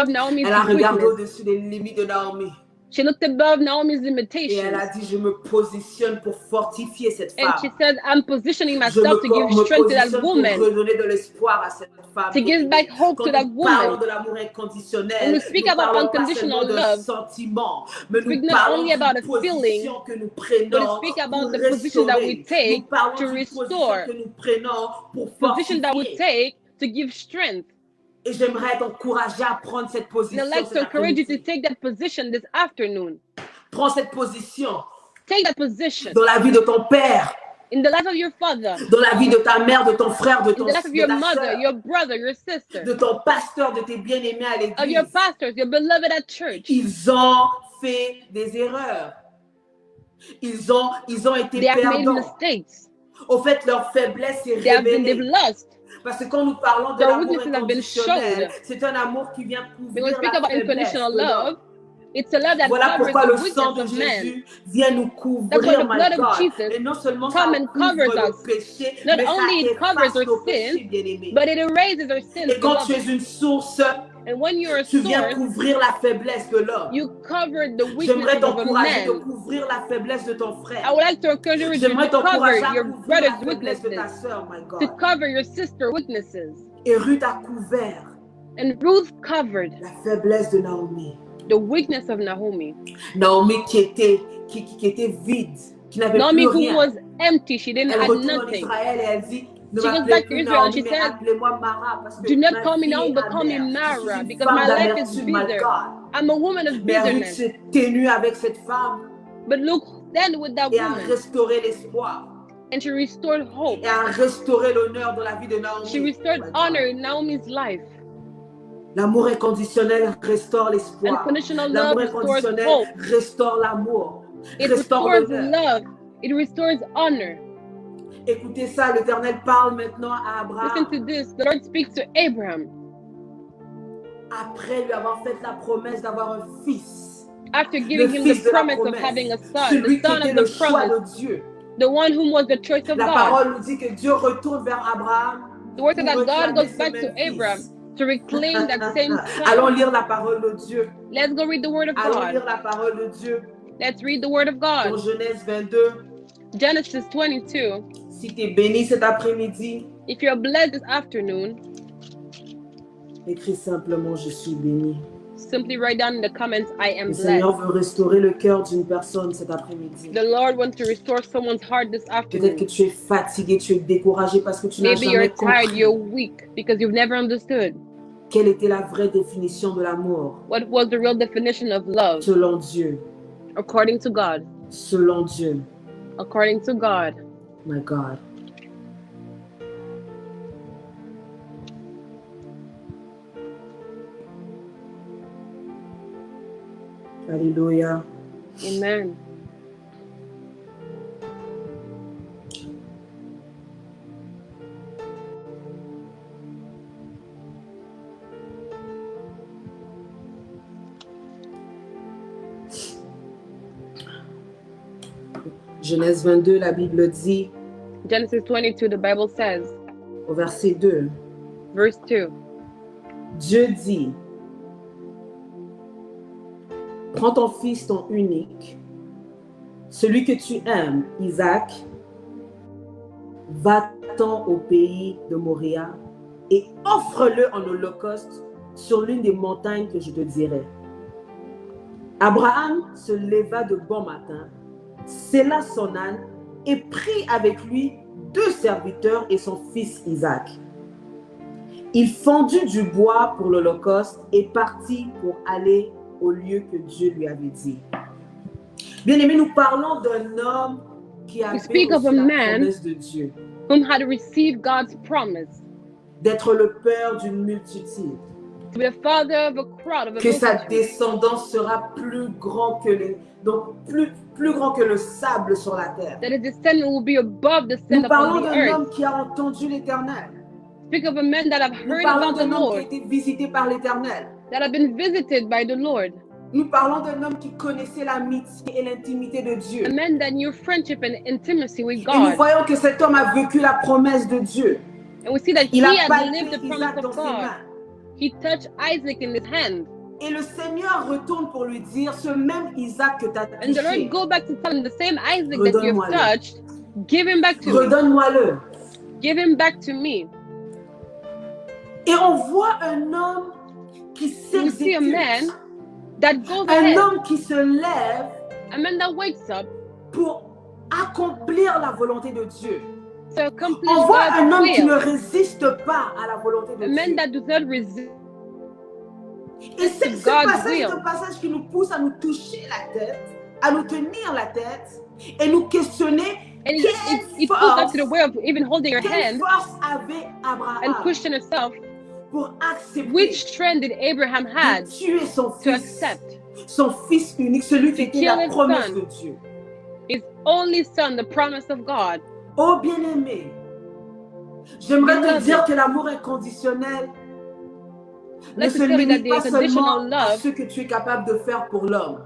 Naomi's Elle a regardé weakness. au-dessus des limites de Naomi. She looked above Naomi's Et elle limitations. a dit, je me positionne pour fortifier cette And femme. she said, I'm positioning Je myself to give me strength to that positionne woman, pour redonner de l'espoir à cette femme. to give back hope Quand to that nous parlons woman. de l'amour When inconditionnel, we speak nous about parlons pas unconditional seulement d'un love, sentiment, mais nous speak not parlons only about a d'une position feeling, que nous but we prenons speak pour about the position that we restaurer. take Nous parlons to d'une position restore, que nous prenons pour position that we fortifier. take to give strength. Et j'aimerais t'encourager à prendre cette And position I'd like cet to encourage you to après-midi. take that position this afternoon. Prends cette position Take that position dans la vie de ton père, in the life of your father, dans la vie de ta mère, de ton frère, de in ton the life of your de ta mother, sœur, your brother, your sister, de ton pasteur, de tes bien-aimés à of your l'église. pastors, your beloved at church. Ils ont fait des erreurs. Ils ont été They have made perdants. mistakes. Au fait, leur faiblesse est They have been révélée. lost. Parce que quand nous parlons de Their l'amour weaknesses have been inconditionnel, showed. c'est un amour qui vient When we couvrir speak la about faiblesse unconditional de l'homme. love, it's a love that Voilà covers pourquoi the le sang weakness de of man. Jésus vient nous That's why couvrir, the my blood of God. Jesus Et non seulement come ça and couvre covers nos us. péchés, Not mais ça only it covers efface our nos péchés, sin, bien-aimés. but it erases our sins, Et quand tu beloved. es une source, And when you're a tu viens source, couvrir la faiblesse de l'homme. you cover the J'aimerais weaknesses of a t'encourager de man. couvrir la faiblesse de ton frère. I would like to encourage you J'aimerais to cover t'encourager à your couvrir la brother's faiblesse de ta weaknesses, sœur, my to God. cover your sister's weaknesses. Et Ruth a couvert And Ruth covered la faiblesse de Naomi. the weakness of Naomi. Naomi qui était vide, qui n'avait Naomi, plus who rien. was empty, she didn't Elle have retourne en nothing. Israël et elle dit, ne She goes m'appelez back to plus Israel and Naomi, she mais says, appelez-moi Mara parce que do not ma call me vie Naomi, est but call me amère. Je suis Mara, une because femme my life is d'amertume, my bitter. God. I'm a woman of Mais Ruth bitterness. s'est tenue avec cette femme But look, stand with that et a woman. restauré l'espoir. And she restored hope. Et a restauré l'honneur dans la vie de Naomi. She restored My God. honor in Naomi's life. L'amour inconditionnel restaure l'espoir. Unconditional L'amour love restores inconditionnel hope. restaure l'amour. It Restaure restores l'honneur. love. It restores honor. Écoutez ça, l'Éternel parle maintenant à Listen to Abraham. this. The Lord speaks to Abraham. Après lui avoir fait la promesse d'avoir un fils. After Le giving him fils the de la promise of promesse. having a son, Celui the qui son était of le the choix promise, de Dieu. the one whom was the choice of La God. parole nous dit que Dieu retourne vers Abraham. The word says pour that God réclamer goes ce back to même fils. Abraham to reclaim that same Allons son. lire la parole de Dieu. Let's go read the word of Allons lire God. la parole de Dieu. Let's read the word of Dans God. Genèse 22. Genesis 22. Si tu es béni cet après-midi, If you're blessed this afternoon, écris simplement je suis béni. simply write down in the comments, I am Le Seigneur blessed. veut restaurer le cœur d'une personne cet après-midi. The Lord wants to restore someone's heart this Peut-être que afternoon. tu es fatigué, tu es découragé parce que tu n'as Maybe you're jamais tired, compris you're weak because you've never understood quelle était la vraie définition de l'amour what was the real definition of love selon Dieu. according to God. Selon Dieu. According to God. My God. Alléluia. Amen. Genèse 22, la Bible dit, Genesis 22, the Bible says, au verset 2, verse 2, Dieu dit, prends ton fils, ton unique, celui que tu aimes, Isaac, va-t'en au pays de Moria et offre-le en holocauste sur l'une des montagnes que je te dirai. Abraham se leva de bon matin, sella son âne et prit avec lui 2 serviteurs et son fils Isaac. Il fendit du bois pour l'holocauste et partit pour aller au lieu que Dieu lui avait dit. Bien-aimés, nous parlons d'un homme qui avait reçu la promesse de Dieu. Whom had received God's promise. D'être le père d'une multitude. To be the father of a crowd, of a que sa multitude. descendance sera plus grand que plus grand que le sable sur la terre. That his descendant will be above the sand Nous parlons upon the d'un earth. homme qui a entendu l'Éternel. Speak of a man that have Nous heard parlons about the d'un homme Lord. qui a été visité par l'Éternel. That have been visited by the Lord. Nous parlons d'un homme qui connaissait l'amitié et l'intimité de Dieu. A man that knew friendship and intimacy with God. Et nous voyons que cet homme a vécu la promesse de Dieu. And we see that Il he a had lived palpé the promise Isaac dans of ses God. mains. He touched Isaac in his hand. Et le Seigneur retourne pour lui dire, ce même Isaac que tu as touché. And the Lord go back to tell him, the same Isaac that you have touched, give him back to me. Redonne-moi-le. Give him back to me. Et on voit un homme qui s'exécute. A man that goes un ahead. homme qui se lève. A man that wakes up pour accomplir la volonté de Dieu. To accomplish on voit God's un homme will. qui ne résiste pas à la volonté de A Dieu. man that does not resist. Et c'est ce passage est un passage qui nous pousse à nous toucher la tête, à nous tenir la tête et nous questionner. And it pulls us to the way of even holding your hand and question yourself, pour accepter which strength did Abraham had tuer son to fils, accept son fils unique, celui qui était la promesse de Dieu. His only son, the promise of God. Oh bien-aimé, j'aimerais te dire que l'amour inconditionnel ne se limite pas seulement à ce que tu es capable de faire pour l'homme.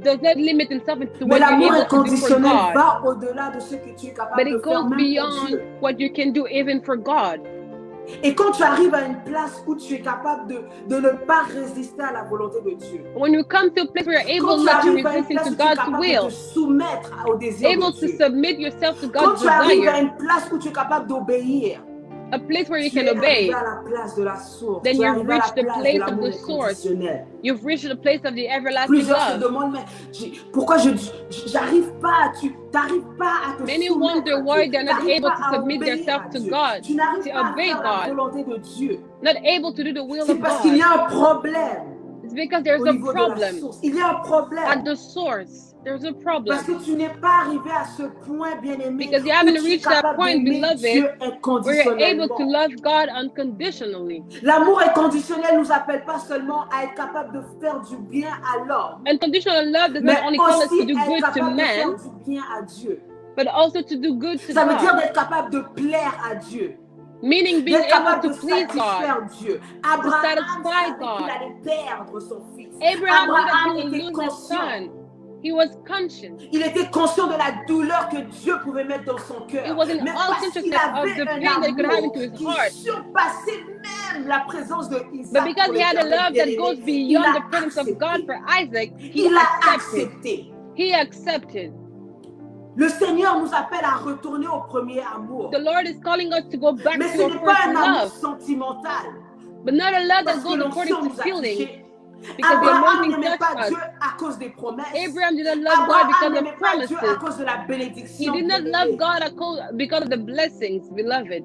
Does not limit himself to Mais what you're l'amour able to do for inconditionnel God. va au-delà de ce que tu es capable de faire même pour Dieu. But it goes beyond what you can do even for God. Et quand tu arrives à une place où tu es capable de ne pas résister à la volonté de Dieu. When you come to a place where you're able not to resist to God's will, de soumettre au désir able de Dieu. to submit yourself to Quand God's tu arrives à desire, une place où tu es capable d'obéir. a place where you tu can obey, à la place de la source. then tu you've reached the place of the source. You've reached the place of the everlasting Plusieurs love. se demandent, mais pourquoi j'arrive pas, tu n'arrives pas à te Many soumettre wonder why they're not able pas to submit themselves to God, tu n'arrives to pas obey à faire la God, volonté de Dieu. not able to do the will C'est of parce qu'il y God. a un problème. It's because there's Au a niveau de la problem source. Il y a un problème. at the source. There's a problem. Parce que tu n'es pas arrivé à ce point, bien-aimé, Because you haven't où tu es reached that capable point, d'aimer beloved, Dieu where you're able to inconditionnellement. love God unconditionally. L'amour inconditionnel ne nous appelle pas seulement à être capable de faire du bien à l'homme, Unconditional love does mais not only call us aussi to do être good to capable de faire man, du bien à Dieu. but also to do good to Ça veut dire God. d'être capable de plaire à Dieu. Meaning being D'être capable able de to please satisfaire God. Dieu. Abraham satisfy savait God. qu'il allait perdre son fils. Abraham knew that he would était lose his conscient. son. He was conscious. Il était conscient de la douleur que Dieu pouvait mettre dans son cœur. He was in Mais all parce conscious qu'il of avait the un pain that could happen amour to his qui heart. surpassait même la présence de Isaac. But because he had a love that goes beyond the presence presence of God for Isaac, he il a accepted. accepté. He accepted. Le Seigneur nous appelle à retourner au premier amour. The Lord is calling us to go back Mais ce to our n'est pas first un amour love, sentimental. but not a love Parce that que goes according l'onction to nous a feelings. touchés. Because the Abraham anointing n'aimait touched pas us. Dieu à cause des promesses. Abraham did not love God Abraham because n'aimait of pas Dieu à promises. cause de la He bénédiction. did not bien-aimé. love God because of the blessings, beloved.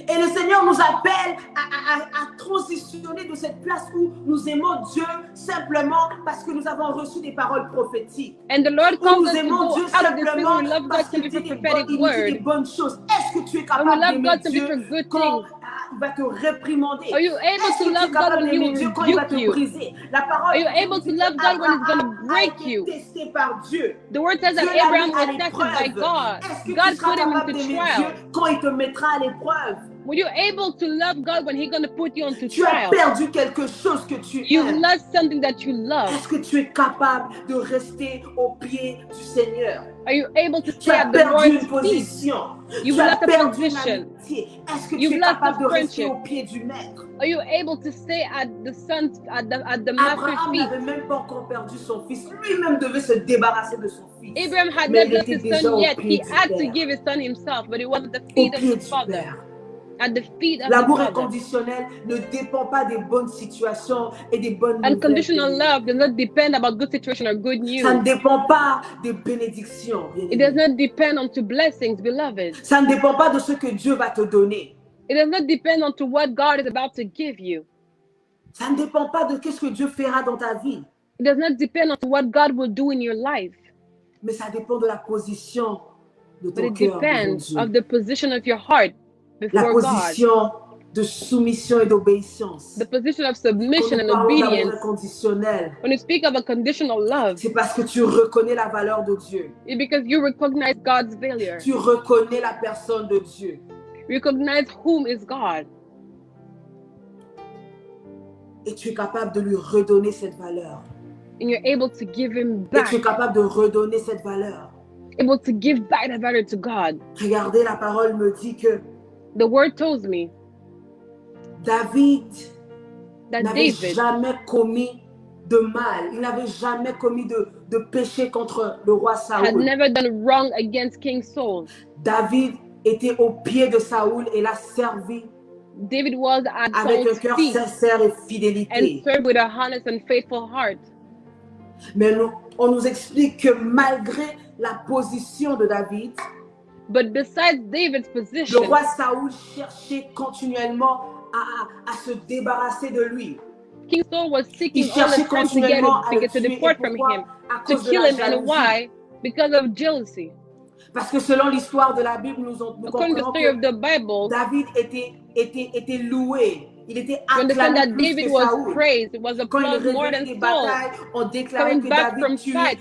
Et le Seigneur nous appelle à transitionner de cette place où nous aimons Dieu simplement parce que nous avons reçu des paroles prophétiques. And the Lord Où calls nous us to aimons go Dieu out of this place simplement where we love God parce qu'il simply dit for des prophetic il nous dit des word. bonnes choses. Est-ce que tu es And we capable love d'aimer God simply Dieu for good quand things. il va te réprimander? Are you able Est-ce to que tu es love God capable when He d'aimer will Dieu quand il va rebuke te you? briser? La parole Are you de Dieu able nous to dit love God when He's going to qu'Abraham a break été you? testé par Dieu. The word says that Dieu l'a Abraham mis à was tested by l'épreuve. God. Est-ce que tu God seras put him capable into d'aimer Dieu trial. quand il te mettra à l'épreuve? Were you able to love God when He's going to put you into Tu as trial? perdu quelque chose que tu You aimes. lost something that you love. Est-ce que tu es capable de rester au pied du Seigneur? Are you able to Tu stay as at the perdu une Lord's feet? position. You've Tu as lost a perdu une position. amitié. Est-ce que You've tu es lost capable de a rester friendship. au pied du Maître? Are you able to stay at the master's Abraham feet? n'avait même pas encore perdu son fils. Lui-même devait se débarrasser de son fils. Abraham had Mais not il lost était his déjà son au yet. pied He du had to Père. give his son himself, but it was at the Au feet of pied his du father. Père. At the feet of L'amour the Father. inconditionnel ne dépend pas des bonnes situations et des bonnes nouvelles. Unconditional love does not depend about good situation or good news. Ça ne dépend pas des bénédictions. It does not depend on to blessings, beloved. Ça ne dépend pas de ce que Dieu va te donner. It does not depend on to what God is about to give you. Ça ne dépend pas de qu'est-ce que Dieu fera dans ta vie. It does not depend on what God will do in your life. Mais ça dépend de la position de ton But it cœur devant depends Dieu. of the position of your heart La before God. position de soumission et d'obéissance. The position of submission Quand nous and parlons d'amour obedience. inconditionnel, When you speak of a conditional love, c'est parce que tu reconnais la valeur de Dieu. it's because you recognize God's value. Tu reconnais la personne de Dieu. You recognize whom is God. Et tu es capable de lui redonner cette valeur. And you're able to give him Et back. tu es capable de redonner cette valeur. Able to give back that value to God. Regardez, la parole me dit que The word tells me David that n'avait David jamais commis de mal. Il n'avait jamais commis de péché contre le roi had Saoul. never done wrong against King Saul. David était au pied de Saoul et l'a servi David was at avec un Saul's cœur feet sincère et and fidélité. served with a honest and faithful heart. Mais on nous explique que malgré la position de David, But besides David's le position, roi Saoul cherchait continuellement à se débarrasser de lui. King Saul was seeking Il all the cherchait time to continuellement à le get to tuer. depart Et from pourquoi? him, À to cause de kill la him. And jalousie. why? Because of jealousy. Parce que selon l'histoire de la Bible, nous According to the comprenons story of que the Bible, David était loué. Il était we understand acclamé that plus David que was Saoul. praised. It was Quand il applause more révélait than des Saul. batailles, on déclarait Coming que back David from fight,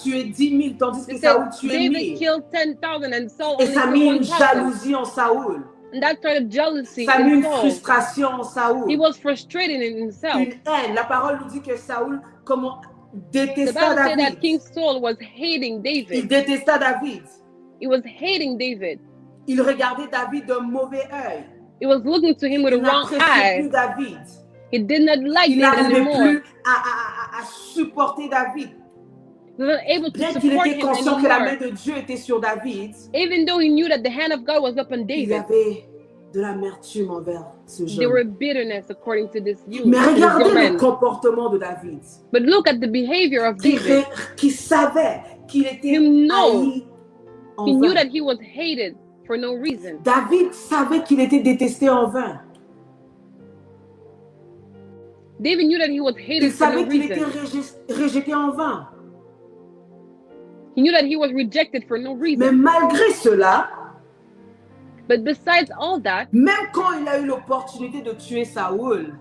tuait 10 000, tandis que they Saoul said tuait David 1000. killed 10,000 and Saul Et only ça a killed mis une 1,000. jalousie en Saoul. And that started jealousy Ça a mis in une Saul. frustration en Saoul. He was frustrated in himself. Une haine. La parole nous dit que Saoul The détesta Bible said that King David. Saul was hating Il David. détesta David. He was hating David. Il regardait David d'un mauvais œil. He was looking to him with a Il wrong n'appréciait eye. plus David. He did not like Il David n'arrivait anymore. plus à supporter David. He was not able to Bien qu'il support était him conscient que la main anymore. de Dieu était sur David, Even though he knew that the hand of God was upon il y David, avait de l'amertume envers ce there were jeune. bitterness according to this youth. Mais to this young regardez le man. comportement de David, But look at the behavior of David. qui savait qu'il était He know. haï en He knew vain. that he was hated for no reason. David savait qu'il était détesté en vain. David knew that he was Il hated for no savait qu'il était reason. rejeté en vain. He knew that he was rejected for no Mais reason. malgré cela, But besides all that, même quand il a eu l'opportunité de tuer Saoul,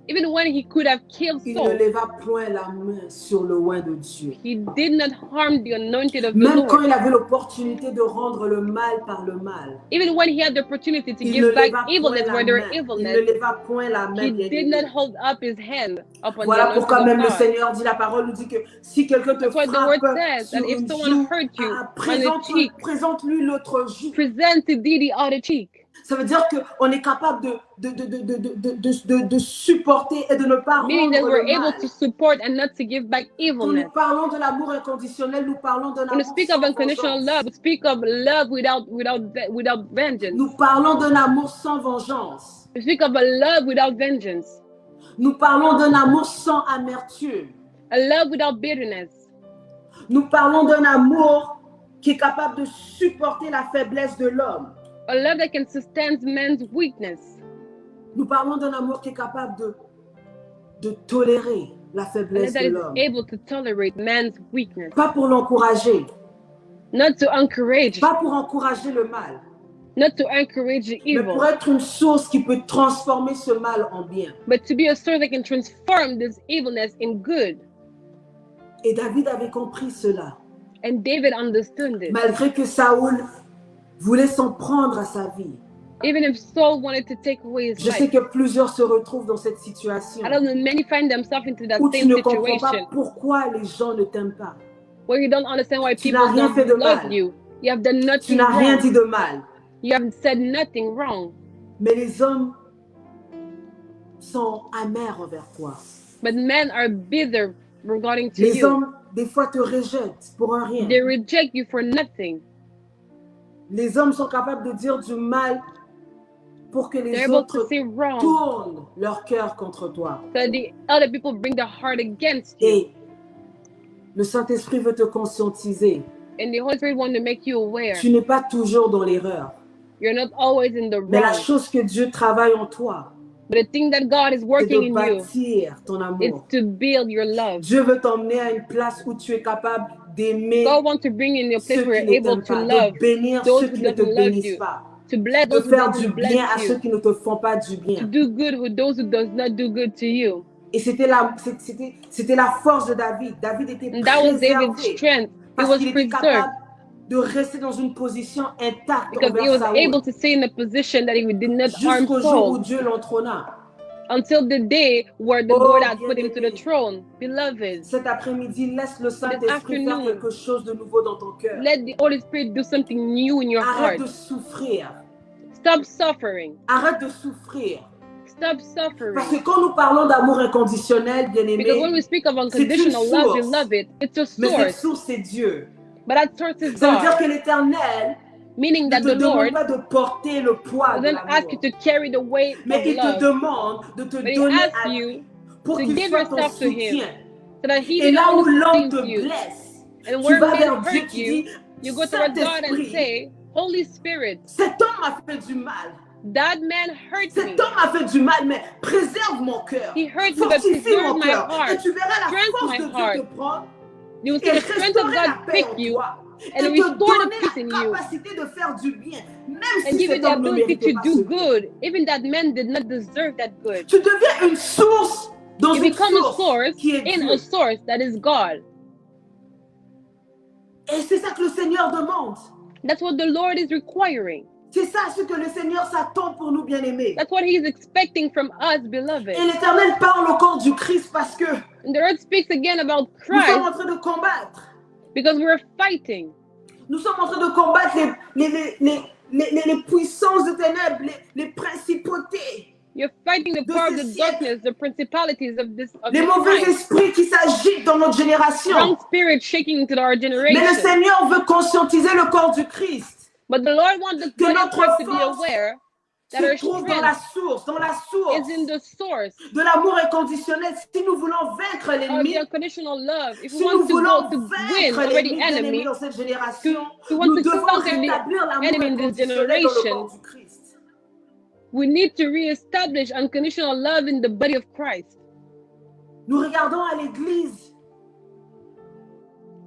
even when he could have killed il ne Saul, leva point la main sur le oint de Dieu. he did not harm the anointed of the Même quand Lord. il avait l'opportunité de rendre le mal par le mal, Even when he had the opportunity to il ne give back leva point evilness la where there main. were Il ne evilness, leva point la main. he bien did aimé. not hold up his hand upon Voilà the pourquoi anointed même of le God. Seigneur dit, la parole nous dit que si quelqu'un te That's why the word frappe says that sur if une someone joue, hurt you on the cheek, présente-lui l'autre joue. present to thee the other cheek. Ça veut dire qu'on est capable de supporter et de ne pas Meaning that rendre we're le able mal. to support and not to give back Quand evilness. nous parlons de l'amour inconditionnel, nous parlons d'un When we amour speak of sans unconditional vengeance. love, we speak of love without vengeance. Nous parlons d'un amour sans vengeance. We speak of a love without vengeance. Nous parlons d'un amour sans amertume. A love without bitterness. Nous parlons d'un amour qui est capable de supporter la faiblesse de l'homme. A love that can sustain man's weakness. Nous parlons d'un amour qui est capable de tolérer la A love faiblesse that de is l'homme. able to tolerate man's weakness. Pas pour l'encourager, Not to encourage, pas pour encourager le mal, not to encourage the mais pour evil, être une source qui peut transformer ce mal en bien. but to be a source that can transform this evilness in good. Et David avait compris cela. And David understood this. Malgré que Saoul voulait s'en prendre à sa vie. Even if Saul wanted to take away his Je sais life. que plusieurs se retrouvent dans cette situation I don't know, many find themselves into that où tu same ne comprends pas situation pourquoi les gens ne t'aiment pas. where you don't understand why Tu people n'as rien don't fait de love mal. you. You have done Tu nothing n'as rien wrong. dit de mal. You have said nothing wrong. Mais les hommes sont amers envers toi. But men are bitter regarding to Les you. hommes, des fois, te rejettent pour un rien. They reject you for nothing. Les hommes sont capables de dire du mal pour que They're les able to autres say wrong tournent leur cœur contre toi. so the other people bring their heart against you. Et le Saint-Esprit veut te conscientiser. And the Holy Spirit wants to make you aware. Tu n'es pas toujours dans l'erreur. You're not always in the Mais la wrong. chose que Dieu travaille en toi, But the thing that God is c'est working de in you bâtir ton is amour. to build your love. Dieu veut t'emmener à une place où tu es capable d'aimer God wants to bring in a place where you're able to love de bénir those ceux who qui ne te doesn't love bénissent you, pas, to bless de those who faire du doesn't bien bless à ceux you, qui ne te font pas du to bien. do good with those who does not do good to you. Et c'était la force de David. David était And that was David's préservé strength. He parce was qu'il était preserved capable de rester dans une position intacte because he envers was Saül able to stay in a position that he did not harm jusqu'au jour où Saul Dieu l'entrôna. until the day where the Lord had put him to the throne. Beloved, cet après-midi, laisse le Saint-Esprit faire quelque chose de nouveau dans ton cœur. let the Holy Spirit do something new in your Arrête heart. de souffrir. Stop suffering. Arrête de souffrir. Stop suffering. Parce que quand nous parlons d'amour inconditionnel, bien-aimé, because when we speak of unconditional love, beloved, it's a mais cette source. source, c'est Dieu. But that source is Ça veut dire God. que l'Éternel Meaning ne that te the Lord demande pas de porter le poids de doesn't ask you l'amour, to carry the weight mais of il te love, demande de te but He donner asks à you lui pour to qu'il give soit ton yourself to Him, soutien. so that He Et will là où only l'homme sustain te you. blesse, And tu where vas men vers Dieu, hurt tu dis, you go toward God and Saint-Esprit, say, Holy Spirit, cet homme m'a fait du mal. that man hurt me. Cet homme m'a fait du mal, mais préserve mon cœur. He hurt me, but Fortifie mon preserve my cœur. heart. Et tu verras la Strengthen force my de Dieu heart. te prendre You will see et the strength of restaurer God la paix pick en you toi. and Et te restore the donner peace in la you capacité de faire du bien, même and si give you cet the homme ne ability méritait to pas do ce bien. good, even that man did not deserve that good. Tu deviens une source dans You une become a source source qui est in Dieu. a source that is God. Et c'est ça que le Seigneur demande. That's what the Lord is requiring. C'est ça ce que le Seigneur s'attend pour nous bien-aimés. That's what He's expecting from us, beloved. Et l'Éternel parle au corps du Christ parce que And the Lord speaks again about nous sommes Christ en train de combattre. because we're fighting. Nous sommes en train de combattre les puissances de ténèbres, les principautés. You're fighting the power of the darkness, the principalities of Les mauvais esprits qui s'agitent dans notre génération. Wrong spirit shaking into our generation. Mais le Seigneur veut conscientiser le corps du Christ. But the Lord wants the body of Christ to be aware that our strength dans la source is in the source de l'amour inconditionnel. Si nous voulons vaincre l'ennemi, if we want to win over the enemy, dans cette génération, nous devons conquer rétablir l'amour enemy in this generation. Du Christ. We need to reestablish unconditional love in the body of Christ. Nous regardons à l'église.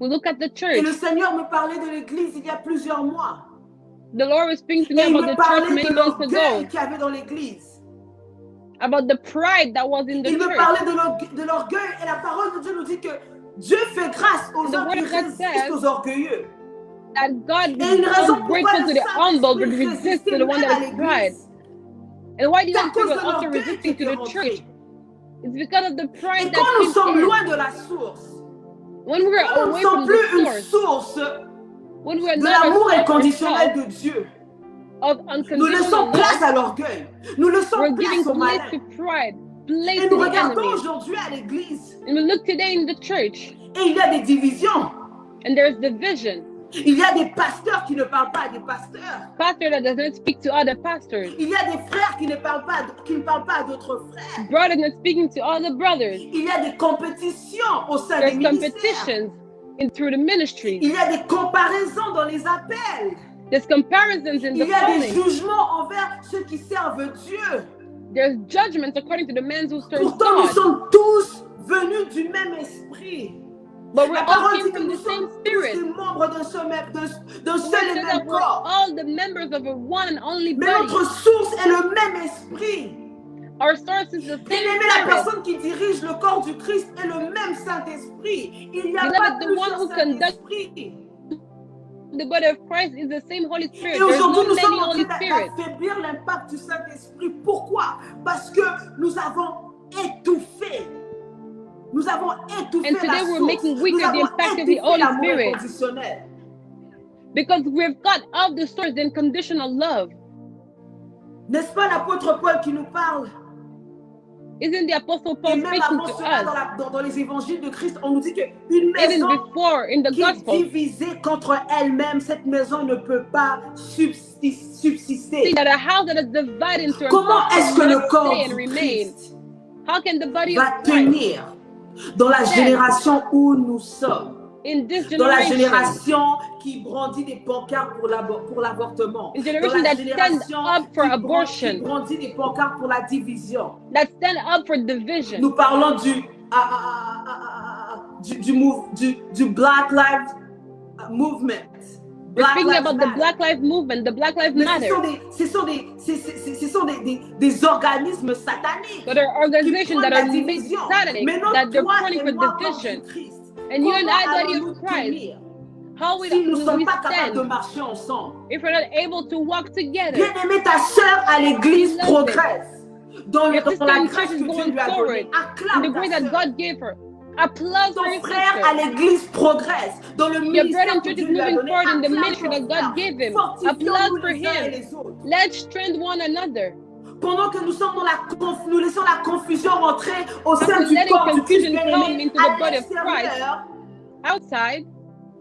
We look at the church. Et le Seigneur me parlait de l'église il y a plusieurs mois. The Lord was speaking to me about the church many months ago. Qu'il y avait dans l'église. About the pride that was in the church. Il me parlait de l'orgueil et la parole de Dieu nous dit que Dieu fait grâce aux hommes qui résistent aux orgueilleux. That God is grateful to the humble but resists to the one that is pride. And why did people also resisting to the church? It's because of the pride that nous sommes loin de la source. When we are away from the source, when we are de not l'amour inconditionnel de Dieu, nous laissons place à l'orgueil, nous laissons place au malin. Et nous regardons aujourd'hui à l'église. And we look today in the church. Et il y a des divisions. And there's division. Il y a des pasteurs qui ne parlent pas à des pasteurs. Pastor that does not speak to other pastors. Il y a des frères qui ne parlent pas à d'autres frères. Brothers not speaking to other brothers. Il y a des compétitions au sein des ministères. Competitions through the ministry. Il y a des comparaisons dans les appels. There's comparisons in the Il y a des jugements envers ceux qui servent Dieu. There's judgments according to the men who serve God. Pourtant, nous sommes tous venus du même esprit. But we're all came from the same spirit. Membres d'un seul et même corps. All the members of a one and only body. Mais notre source est le même esprit. Our source is the same spirit. La personne qui dirige le corps du Christ est le même Saint-Esprit. Il n'y a pas plusieurs Saint-Esprit. The body of Christ is the same Holy Spirit. Et aujourd'hui, nous sommes en Holy train Spirit. d'affaiblir l'impact du Saint-Esprit. Pourquoi? Parce que nous avons étouffé. Nous avons étouffé and today la we're source. making weaker the impact of the Holy Spirit. Because we've got out the source the unconditional love. N'est-ce pas l'apôtre Paul qui nous parle? Isn't the Apostle Paul speaking to us? Dans les évangiles de Christ, on nous dit qu'une maison qui est divisée contre elle-même, cette maison ne peut pas subsister. See that a house that is divided into Comment est-ce que le corps du Christ How can the body va tenir dans la génération où nous sommes? Dans la génération qui brandit des pancartes pour l'avortement. Dans la génération qui brandit des pancartes pour la division. That stand up for division. Nous parlons du Black Lives Movement. We're speaking about the Black Lives Movement, the Black Lives Matter. Ce sont des organismes sataniques. But there are organizations that are satanic, that they're praying for division. And you and I, body of Christ, how will we stand if we're not able to walk together? Bien-aimé, ta sœur à l'église progresse. Dans la sister grâce in que church is Dieu going lui a donnée. forward in the Acclame grace ta that sœur. God gave her. Applaud for Ton your frère à sister. l'église progresse. Dans le Your ministère brother in que church Dieu is lui a moving donné. forward in the Acclame ministry ton that God frère. gave him. Fortifions-nous Applaud for les uns et him. les autres. Let's strengthen one another. Pendant que nous sommes nous laissons la confusion rentrer au sein After du letting corps du Christ confusion come bien-aimé, into the à body of Christ, l'extérieur, outside,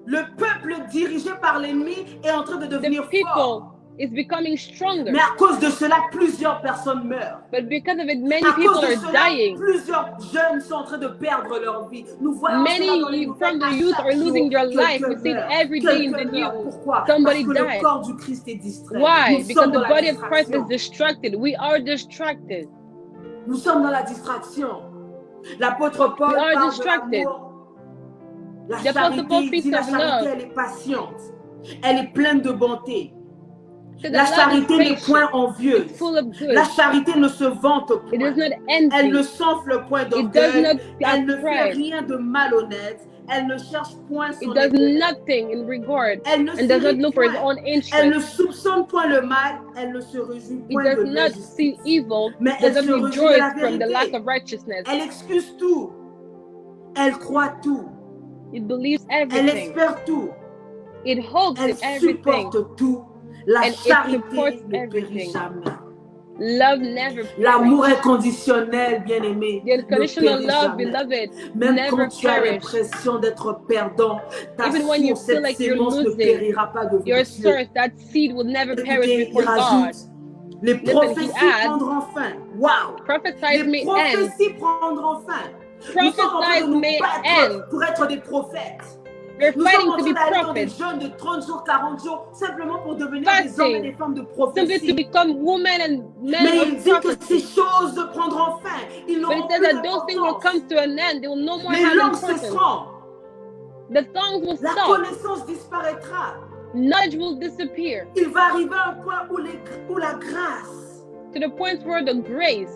le peuple dirigé par l'ennemi est en train de devenir the people fort. is becoming stronger. Mais à cause de cela, plusieurs personnes meurent. But because of it, many À people cause de are cela, dying. plusieurs jeunes sont en train de perdre leur vie. Nous voyons cela dans les Many nouvelles. from À the youth chaque are losing jour, their life. We quelqu'un see it meurt. every day in the Quelqu'un meurt. news. Pourquoi? Somebody Parce que le died. corps du Christ est distrait. Why? Nous Because sommes the dans la body of Christ is distraction. distracted. We are distracted. Nous sommes dans la distraction. L'apôtre Paul We are parle distracted. de l'amour. La The Apostle Paul charité, il dit speaks la of charité, love. elle est patiente. Elle est pleine de bonté. So the La love charité is n'est patient. point envieuse. It's full of good. La charité ne se vante It point. does not Elle envy. ne s'enfle point It does d'orgueil. not Elle ne have fait pride. rien de malhonnête. Elle ne cherche point son It does intérêt. nothing in regard Elle ne and does not s'irrite look for its point. own Elle ne interest. soupçonne point le mal. Elle ne se réjouit It point does de not see l'injustice. evil, Mais does elle not se réjouit de rejoice la from the lack vérité. of righteousness. Elle excuse tout. Elle croit tout. It believes Elle everything. espère tout. It hopes Elle in everything. supporte tout. La And it charité supports ne périt everything. jamais. Love never L'amour perishes. inconditionnel, bien-aimé, The unconditional ne périt love, jamais. beloved, Même never quand tu as perish. l'impression d'être perdant, ta Even when you source, feel cette like you're sémence ne losing, périra pas devant your Dieu. source, that seed will never perish Écoutez, il before God. rajoute, les Listen, he prophéties adds, prendront fin. Wow! prophesies Les may end. prophéties prendront fin. Nous sommes en train de Prophesies nous may battre end. pour être des prophètes. They're Nous sommes fighting en to train be d'aller dans des prophets, jeûnes de 30 jours, 40 jours, simplement pour devenir des Fasting. hommes et des femmes de simply to prophétie. become women and men Mais il of dit que ces prophecy. choses prendront fin. Ils But n'auront it says plus that those things will d'importance. come to an end. They will no more Les have langues importance. cesseront. The tongues will La stop. connaissance disparaîtra. Knowledge will disappear. Il va arriver à un point où la grâce, To the point where the grace,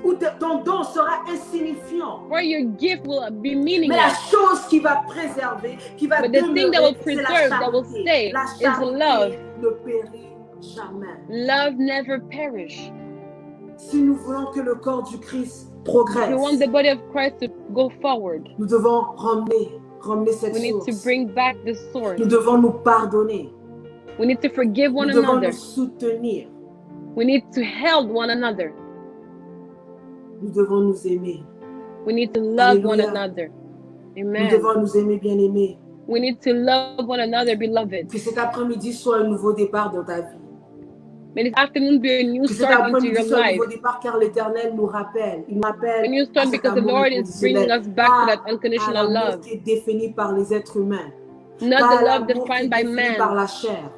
où ton don sera insignifiant. where your gift will be Mais la meaningless. chose qui va préserver, qui va But the thing that demeurer, will c'est la preserve, that will charité. stay, La is charité love. ne périt jamais. Love never perish. Si nous voulons que le corps du Christ If progresse, we want the body of Christ to go forward, nous devons ramener cette we need to source. bring back the source. Nous devons nous pardonner. We need to forgive one Nous devons another. nous soutenir. We need to help one another. Nous devons nous aimer. We need to love one Alléluia. another. Nous Amen. devons nous aimer, bien-aimés. We need to love one another, beloved. Que cet après-midi soit un nouveau départ dans ta vie. May this afternoon be a new Que cet start into après-midi your soit un life. nouveau départ car l'Éternel nous rappelle. Il m'appelle A new à start cet because the amour Lord is bringing inconditionnel. us back to that Pas à unconditional l'amour love. qui est défini par les êtres humains. Not Pas the à love l'amour qui est defined by défini par man. la chair.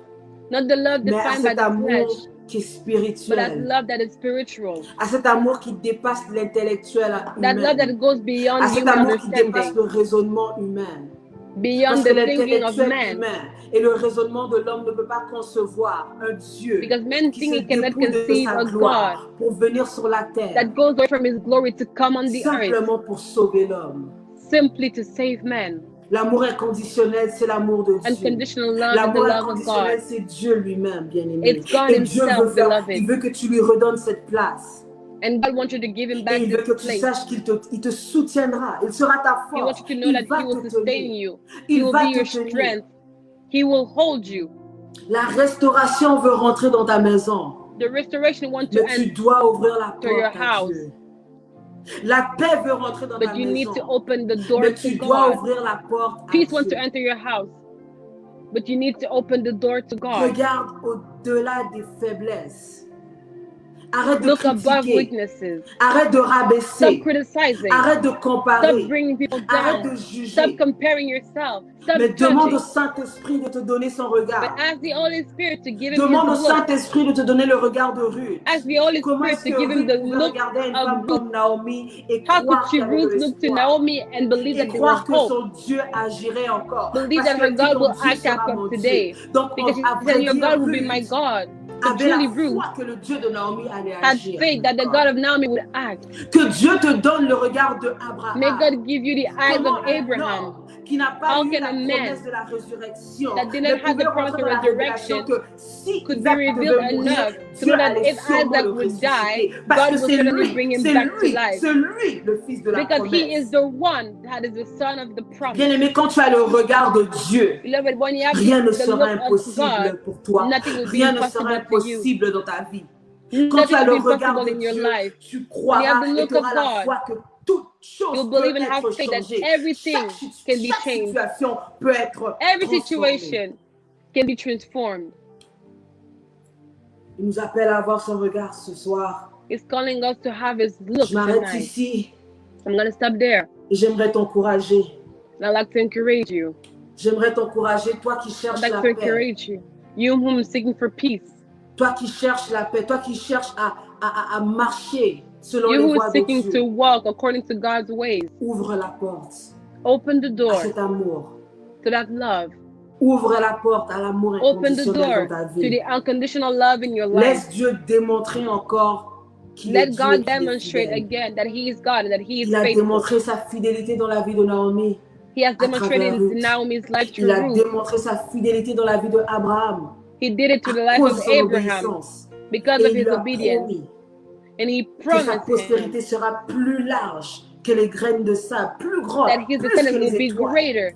Not the love Mais à defined by cet the amour flesh. qui est But that spirituel. love that is spiritual. À cet amour qui dépasse l'intellectuel That love humain. that goes À beyond cet human amour qui dépasse understanding. le raisonnement humain. Beyond Parce que the thinking of l'intellectuel man. humain et le raisonnement de l'homme ne peut pas concevoir un Dieu Because men qui se think he cannot dépouille de conceive sa a gloire pour venir sur la terre that goes away from his glory to come on the earth simplement pour sauver l'homme. simply to save man. L'amour inconditionnel, c'est l'amour de Dieu. Unconditional love is the L'amour love of inconditionnel, God. c'est Dieu lui-même, bien-aimé. It's God Et Dieu himself, il beloved. veut que tu lui redonnes cette place. And God wants you to give him Et back il veut this que tu place. saches qu'il te soutiendra. Il sera ta He wants force. you to know Il that va he will te sustain tenir. you. He Il will va be your te tenir. strength. He will hold you. La restauration veut rentrer dans ta maison. The restoration wants to Mais tu enter, dois ouvrir la to your porte à house. Dieu. La paix veut rentrer dans ta but you need maison. to open the door Mais to tu dois God. ouvrir la porte à Peace wants Dieu. to enter your house, but you need to open the door to God. Regarde au-delà des faiblesses. Arrête de Look above critiquer. weaknesses. Arrête de rabaisser. Stop criticizing. Arrête de comparer. Stop bringing people Arrête down. de juger. Stop comparing yourself. Stop Mais demande au judging. Saint-Esprit de te donner son But regard. ask the Holy Spirit to give him Demande au his look. Saint-Esprit de te donner le regard de Ruth. Ask the Holy Comment Spirit est-ce to que give him Ruth the pouvait look regarder une of femme Ruth? comme Naomi et How could croire she qu'il y avait de Ruth look to l'espoir? Naomi and believe Et that there was croire que hope? son Dieu agirait encore. Believe Parce that her qu'elle dit God ton will Dieu act sera after mon today. Dieu. Donc, Because she à said, vrai your dire, God will be my Ruth God. So avait la truly, Ruth foi que le Dieu de Naomi allait had agir. faith that the God of Naomi would act. Que Dieu te donne le regard de May Abraham. God give you the eyes Comment of un Abraham homme qui n'a pas How eu can la a promesse man de la résurrection that did ne not have pouvait the promise rentrer of dans la révélation resurrection que si could be Isaac revealed devait mourir, enough to Dieu know that allait if sûrement le Isaac would die, ressusciter. Parce que God will c'est certainly lui, bring him c'est back to lui, life. c'est lui le fils de la Because he is promesse. the one that is the son of the promise. Bien-aimé, quand tu as le regard de Dieu, Beloved, when you have rien ne the sera look of impossible God, pour toi. nothing will be Rien ne sera impossible to you. impossible dans ta vie. Quand tu Nothing as will le be regard impossible de in your Dieu, life. tu When you have croiras the et look tu of auras la God, foi que toute chose you'll peut believe and have être faith that changée. everything can be Chaque changed. situation peut être Every transformée. situation can be transformed. Il nous appelle à avoir son regard ce soir. He's calling us to have his look Je m'arrête tonight. ici I'm going to stop there. et j'aimerais t'encourager. I'd like to encourage you. J'aimerais t'encourager, toi qui I'd cherches like la to paix. encourage you. You whom is seeking for peace. Toi qui cherches la paix. Toi qui cherches à marcher selon You les who voies is de seeking Dieu. to walk according to God's ways. Ouvre la porte Open the à door cet amour. to that love. Ouvre la porte à l'amour Open the inconditionnel door dans ta to the vie. unconditional love in your life. Laisse Dieu démontrer encore qu'il est Let Dieu et God qu'il est demonstrate fidèle. again that He is God and that He is Il a faithful. démontré sa fidélité dans la vie de Naomi. He has à travers demonstrated Ruth. in Naomi's life Il a through Ruth. démontré sa fidélité dans la vie de Abraham. He did it to the À life cause of de son Abraham obéissance. because Et of il his lui a obedience. promis And He que sa promised him postérité sera plus large que les graines de sable, plus grande, that his plus descendants que will les be étoiles. greater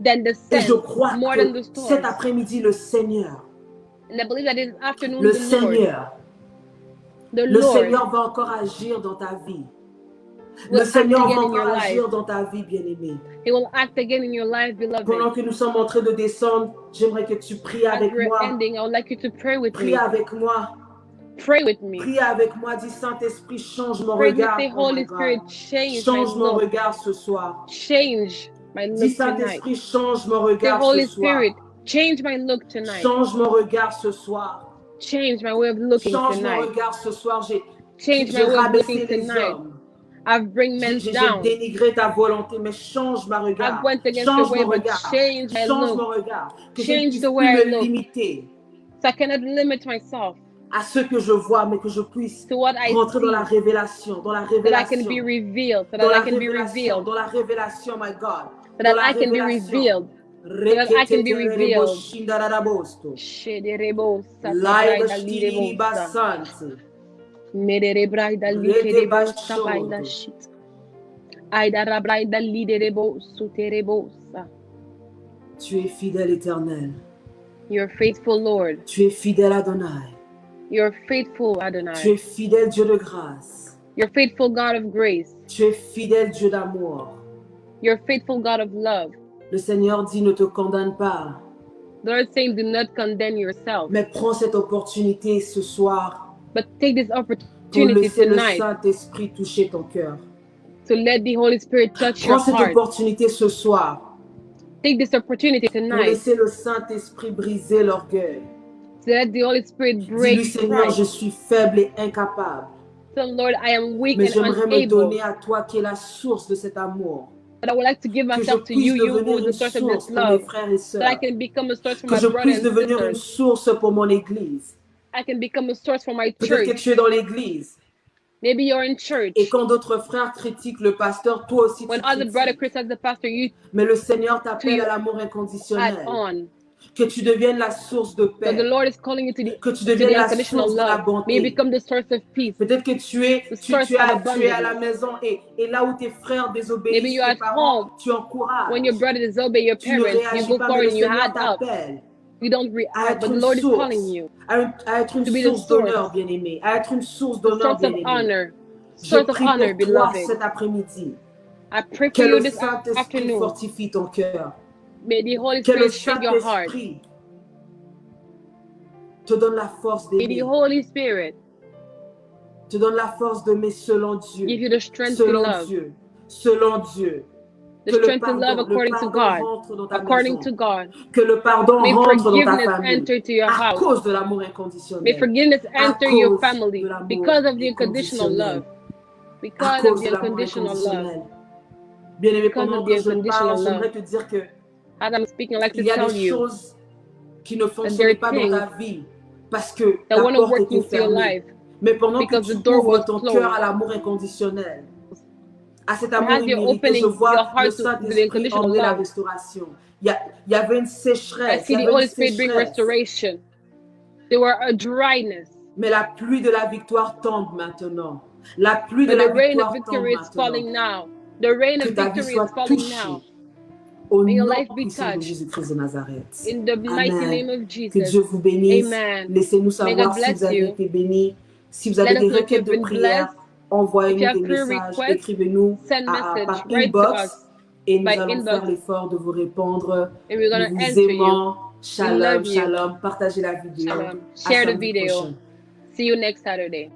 than the Et je sun, crois more than the que stars. cet après-midi, le Seigneur, And I believe that this afternoon, le the Seigneur va encore agir dans ta vie. will Le act Seigneur va again in your encore life. agir dans ta vie, bien-aimée. He will act again in your life, beloved. Pendant que nous sommes en train de descendre, j'aimerais que tu pries As avec we're moi. ending, I would like you to pray with Prie me. avec moi. Pray with me. Prie avec moi. Dis, Saint-Esprit, change mon Pray with regard. the Oh my Holy God. Spirit, change my Change mon look. regard ce soir. Change my Dis, look tonight. Saint-Esprit, change mon The regard Holy ce soir. Spirit, change my look tonight. Change mon regard ce soir. Change my way of looking Change mon tonight. regard ce soir. Change my J'ai way of rabaissé looking les tonight. hommes. I've bring men J'ai down. dénigré ta volonté, mais change ma I've regard. went against Change the way, mon but regard. change my Change look. mon regard. Que je Change ne puisse the plus way I me look. limiter So I cannot limit myself à ce que je vois, mais que je puisse to what I rentrer dans la see, révélation, dans la that I révélation. can be revealed, so Dans that la I can be révélation, revealed, dans la révélation, my God. so Dans that la I can be révélation. revealed, so that I can be revealed. Shederebo Live satabraida stili lirebosa. basante. Mederebraida likerebo sabaida shit. Aida rabraida liderebo suterebosa. Tu es fidèle éternel. You're faithful, Lord. Tu es fidèle Adonai. You're faithful, Tu Adonai. es fidèle Dieu de grâce. You're faithful, God of grace. Tu es fidèle Dieu d'amour. You're faithful, God of love. Le Seigneur dit ne te condamne pas, The Lord saying, do not condemn yourself, mais prends cette opportunité ce soir but take this pour opportunity laisser le tonight Saint-Esprit toucher ton cœur. to let the Holy Spirit touch your Prends cette heart. opportunité ce soir Take this opportunity pour tonight laisser le Saint-Esprit briser l'orgueil. to let the Holy Spirit Dis-lui, break Seigneur, pride. je suis faible et incapable, So, Lord, I am weak mais and j'aimerais me unable, donner à toi qui est la source de cet amour. but I would like to give Que je myself to puisse you, you who devenir is une the source of source this pour mes love, frères et so that I sœurs. can become a source for Que my je brothers puisse and devenir une sisters. source pour mon église. I can become a source for my Peut-être que church. tu es dans l'église. Maybe you're in church. Et quand d'autres frères critiquent le pasteur, toi aussi tu When other brother critiques. criticize the pastor, you Mais le Seigneur t'appelle to à l'amour add inconditionnel. on. Que tu deviennes la source de So paix. the Lord is calling you to Que tu the deviennes la unconditional source de la love. bonté. May you become the source of peace. Peut-être que tu es à la abundance. maison et là où tes frères Maybe désobéissent, you're tes at parents, home. tu encourages. When your brother disobey your Tu ne parents, you réagis go pas, mais forward le and you Seigneur add up. t'appelle You don't à react, être but the une Lord is source, calling you à être une to be the source d'honneur, source. bien-aimé, à être une source the d'honneur, source of bien-aimé. honor. Je Source of prie honor, pour toi beloved. cet après-midi. I pray Que for you le this Saint-Esprit afternoon. fortifie ton cœur. May the Holy Que le Spirit strengthen your heart. Saint-Esprit te donne la force May the d'aimer. Holy Spirit te donne la force d'aimer selon Dieu. Give you the strength to Selon love. Dieu. Selon Dieu. The Que le strength to pardon, love le according to pardon God. rentre dans ta According maison. to God. Que le pardon May rentre dans ta forgiveness famille. enter to your À house. cause de l'amour May inconditionnel. forgiveness À enter your cause family de l'amour because of the unconditional inconditionnel. love. À Because of cause the de l'amour unconditional love. inconditionnel. Bien-aimé, Because pendant of que the je unconditional parle, j'aimerais love. te dire que As I'm speaking, I'd like to il y a tell des you choses qui ne that there fonctionnaient are pas dans ta things vie parce que that la weren't porte working était for your fermée. life Mais pendant que because the tu door ouvres was ton cœur closed. à l'amour inconditionnel, à cet And amour as you're immérité, je opening vois your le heart to the Saint-Esprit unconditional emmener la love, restauration. Il y avait une I sécheresse, il see y the avait une Holy Spirit bring sécheresse. restoration. There were a dryness. Mais la pluie de la victoire tombe maintenant. La pluie de But la the rain of victoire tombe victory is maintenant. falling now. The rain Que of ta vie victory is soit falling now. touchée au May your nom life be puissant de touched Jésus-Christ de Nazareth. in the mighty name Amen. of Que Jesus. Dieu vous bénisse. Amen. Laissez-nous May savoir God si vous bless avez you. été bénis. Si vous avez Let us des know if requêtes you've de been prière, blessed. If envoyez-nous you have des prayer messages. requests, Écrivez-nous send message par right to inbox us et nous by allons faire inbox, l'effort de vous répondre. and we're Nous going to vous answer you. aimons. We Shalom, love you. shalom. Partagez la vidéo. Shalom. À Share the samedi video. prochain. See you next Saturday.